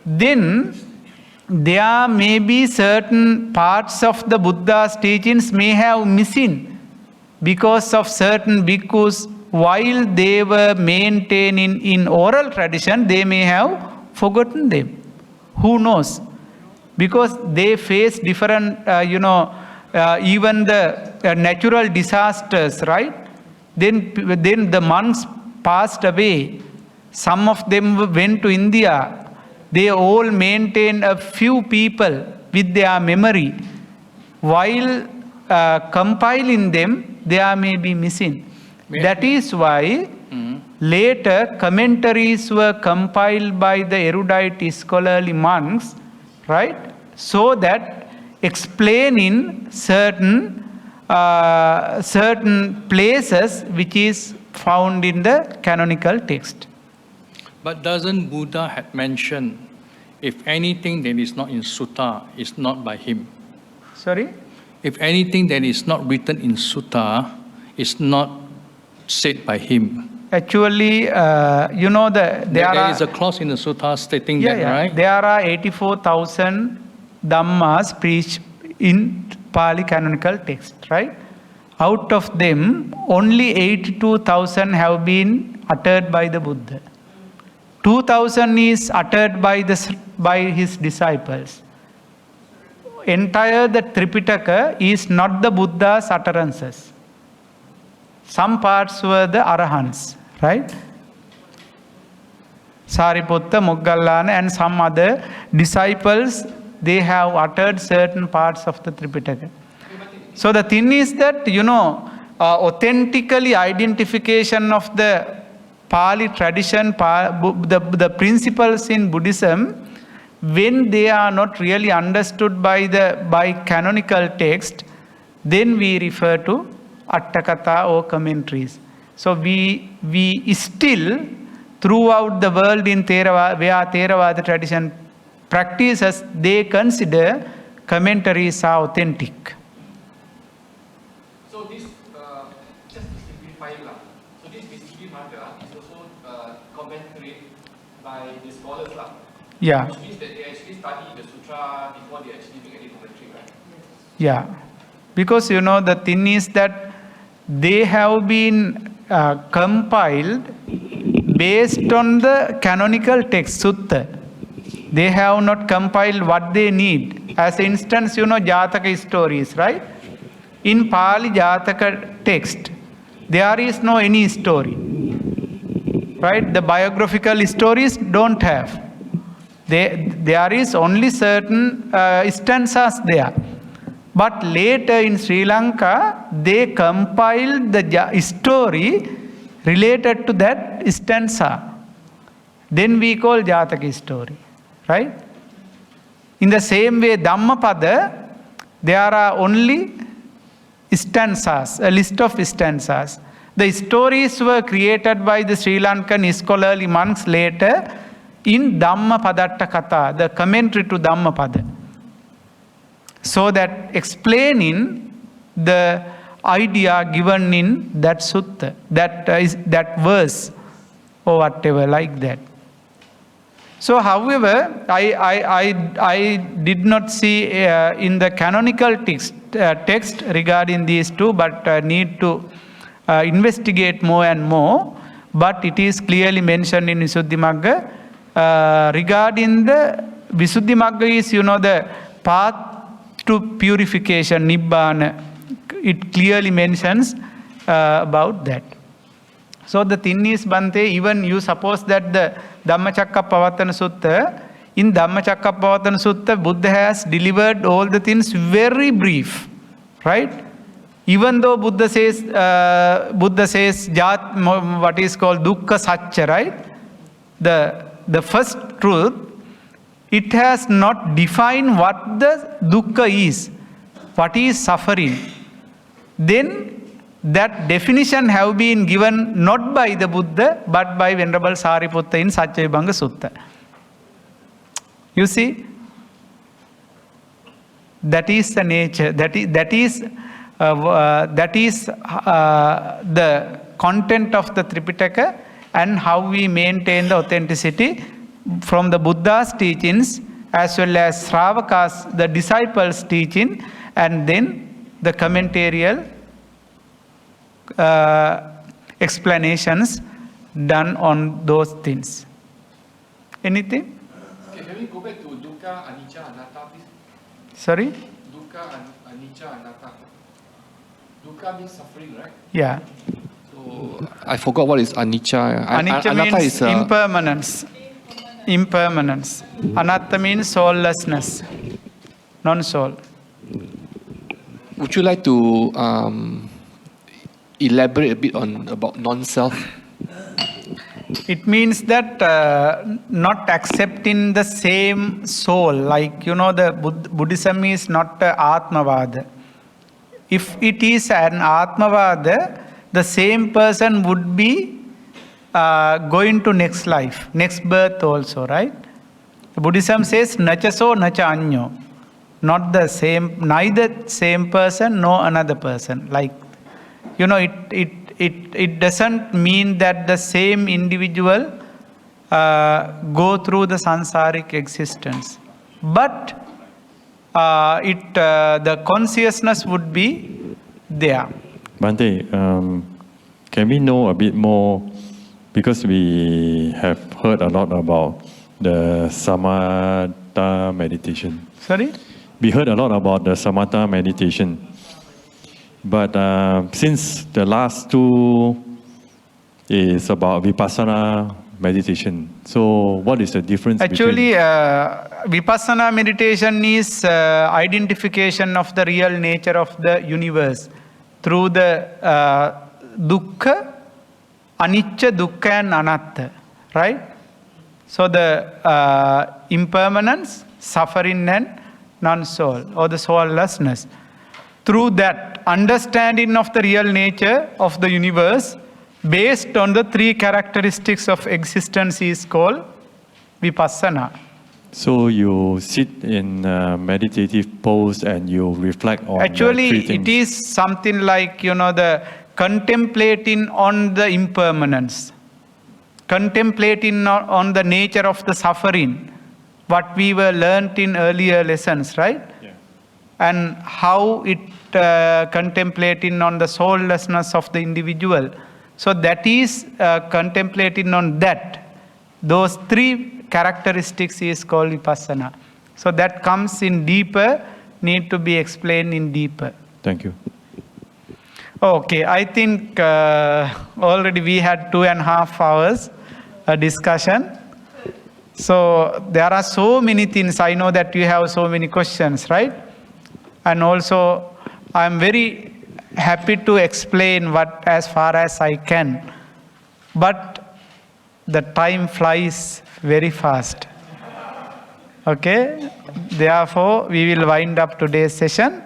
Then there may be certain parts of the Buddha's teachings may have missing because of certain bhikkhus, while they were maintained in oral tradition, they may have forgotten them. Who knows? Because they face different, even the natural disasters, right? Then the monks passed away. Some of them went to India. They all maintain a few people with their memory. While compiling them, they may be missing. That is why later commentaries were compiled by the erudite scholarly monks, right? So that explaining certain places which is found in the canonical text. But doesn't Buddha had mentioned, if anything that is not in sutta is not by him? Sorry? If anything that is not written in sutta is not said by him. Actually, There is a clause in the sutta stating that, right? There are 84,000 Dhammas preached in Pali canonical text, right? Out of them, only 82,000 have been uttered by the Buddha. 2,000 is uttered by his disciples. Entire the Tripitaka is not the Buddha's utterances. Some parts were the Arahants, right? Sariputta, Moggallana and some other disciples, they have uttered certain parts of the Tripitaka. So the thing is that, authentically identification of the Pali tradition, the principles in Buddhism, when they are not really understood by canonical text, then we refer to Attakatha or commentaries. So we still, throughout the world in Theravada, where Theravada tradition practices, they consider commentaries are authentic. So this, just to simplify it, so this Visuddhimagga is also commentary by the scholars, Yeah. which means that they actually study the sutra before they actually make any commentary, right? Yeah. Because the thing is that they have been compiled based on the canonical text, Sutta. They have not compiled what they need. As instance, Jataka stories, right? In Pali Jataka text, there is no any story. Right? The biographical stories don't have. There is only certain stanzas there. But later in Sri Lanka, they compiled the story related to that stanza. Then we call Jataka story. Right? In the same way, Dhammapada, there are only stanzas, a list of stanzas. The stories were created by the Sri Lankan scholarly monks later in Dhammapadatta Katha, the commentary to Dhammapada. So that explaining the idea given in that sutta, that verse or whatever like that. So, however, I did not see in the canonical text regarding these two, but need to investigate more and more. But it is clearly mentioned in Visuddhimagga. Regarding the Visuddhimagga is, the path to purification, Nibbana. It clearly mentions about that. So the thing is, Bhante, even you suppose that the Dhammacakkappavattana Sutta, in Dhammacakkappavattana Sutta, Buddha has delivered all the things very brief, right? Even though Buddha says what is called dukkha satcha, right? The first truth, it has not defined what the dukkha is, what is suffering. Then that definition have been given not by the Buddha, but by Venerable Sariputta in Saccavibhanga Sutta. You see, that is the nature. That is the content of the Tripitaka, and how we maintain the authenticity from the Buddha's teachings as well as Sravaka's, the disciples' teaching, and then the commentarial explanations done on those things. Anything? Okay, can we go back to dukkha, anicca, anatta, please? Sorry? Dukkha, anicca, anatta. Dukkha means suffering, right? Yeah. So I forgot what is anicca. Anicca means impermanence. Impermanence. Anatta means soullessness, non-soul. Would you like to elaborate a bit about non-self? It means that not accepting the same soul. Like, the Buddhism is not Atmavada. If it is an Atmavada, the same person would be going to next life, next birth also, right? Buddhism says, nacha so, nacha anyo. Not the same, neither same person, nor another person. Like, it doesn't mean that the same individual go through the sansaric existence. But the consciousness would be there. Bhante, can we know a bit more, because we have heard a lot about the samatha meditation. Sorry? We heard a lot about the samatha meditation. But since the last two is about vipassana meditation, so what is the difference? Actually, vipassana meditation is identification of the real nature of the universe through the dukkha, anicca, dukkha and anatta, right? So the impermanence, suffering and non-soul, or the soullessness. Through that understanding of the real nature of the universe based on the three characteristics of existence is called vipassana. So you sit in meditative pose and you reflect on Actually, the three things. it is something like, the contemplating on the impermanence, contemplating on the nature of the suffering, what we were learnt in earlier lessons, right? Yeah. And how it contemplating on the soullessness of the individual. So that is contemplating on that. Those three characteristics is called vipassana. So that comes in deeper, need to be explained in deeper. Thank you. Okay, I think already we had 2.5 hours discussion. So there are so many things. I know that you have so many questions, right? And also, I'm very happy to explain what as far as I can. But the time flies very fast. Okay? Therefore, we will wind up today's session.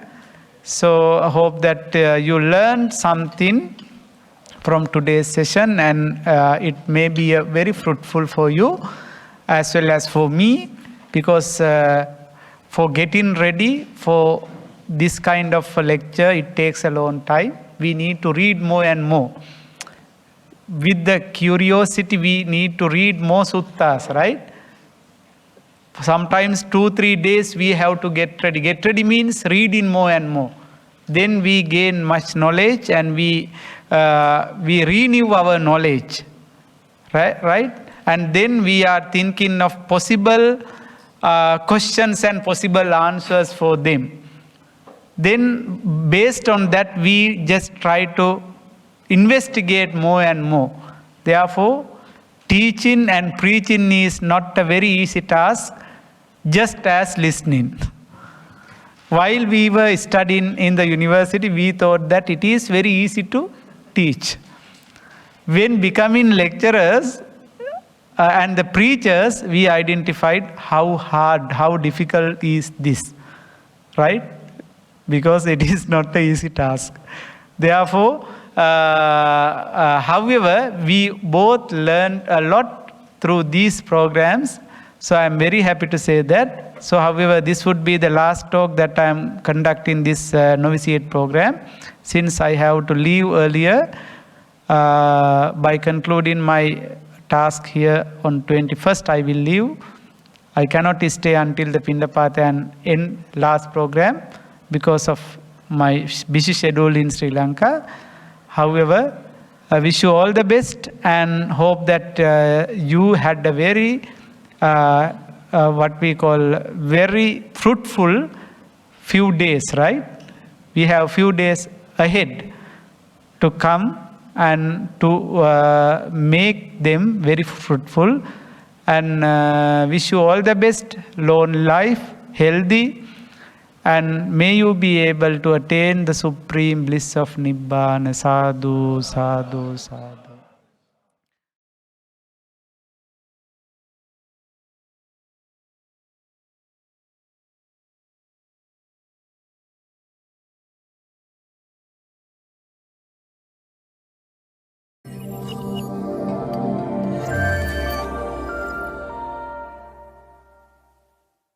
So I hope that you learned something from today's session, and it may be very fruitful for you as well as for me, because for getting ready for this kind of a lecture, it takes a long time. We need to read more and more. With the curiosity, we need to read more suttas, right? Sometimes 2-3 days we have to get ready. Get ready means reading more and more. Then we gain much knowledge and we renew our knowledge, right? And then we are thinking of possible questions and possible answers for them. Then based on that, we just try to investigate more and more. Therefore, teaching and preaching is not a very easy task, just as listening. While we were studying in the university, we thought that it is very easy to teach. When becoming lecturers and the preachers, we identified how hard, how difficult is this, right? Because it is not an easy task. Therefore, however, we both learned a lot through these programs. So I am very happy to say that. So however, this would be the last talk that I am conducting this Novitiate program, since I have to leave earlier by concluding my task here on 21st. I will leave. I cannot stay until the Pindapata and end last program because of my busy schedule in Sri Lanka. However, I wish you all the best and hope that you had a very what we call very fruitful few days, right? We have few days ahead to come and to make them very fruitful, and wish you all the best, long life, healthy, and may you be able to attain the supreme bliss of Nibbana. Sadhu, sadhu, sadhu.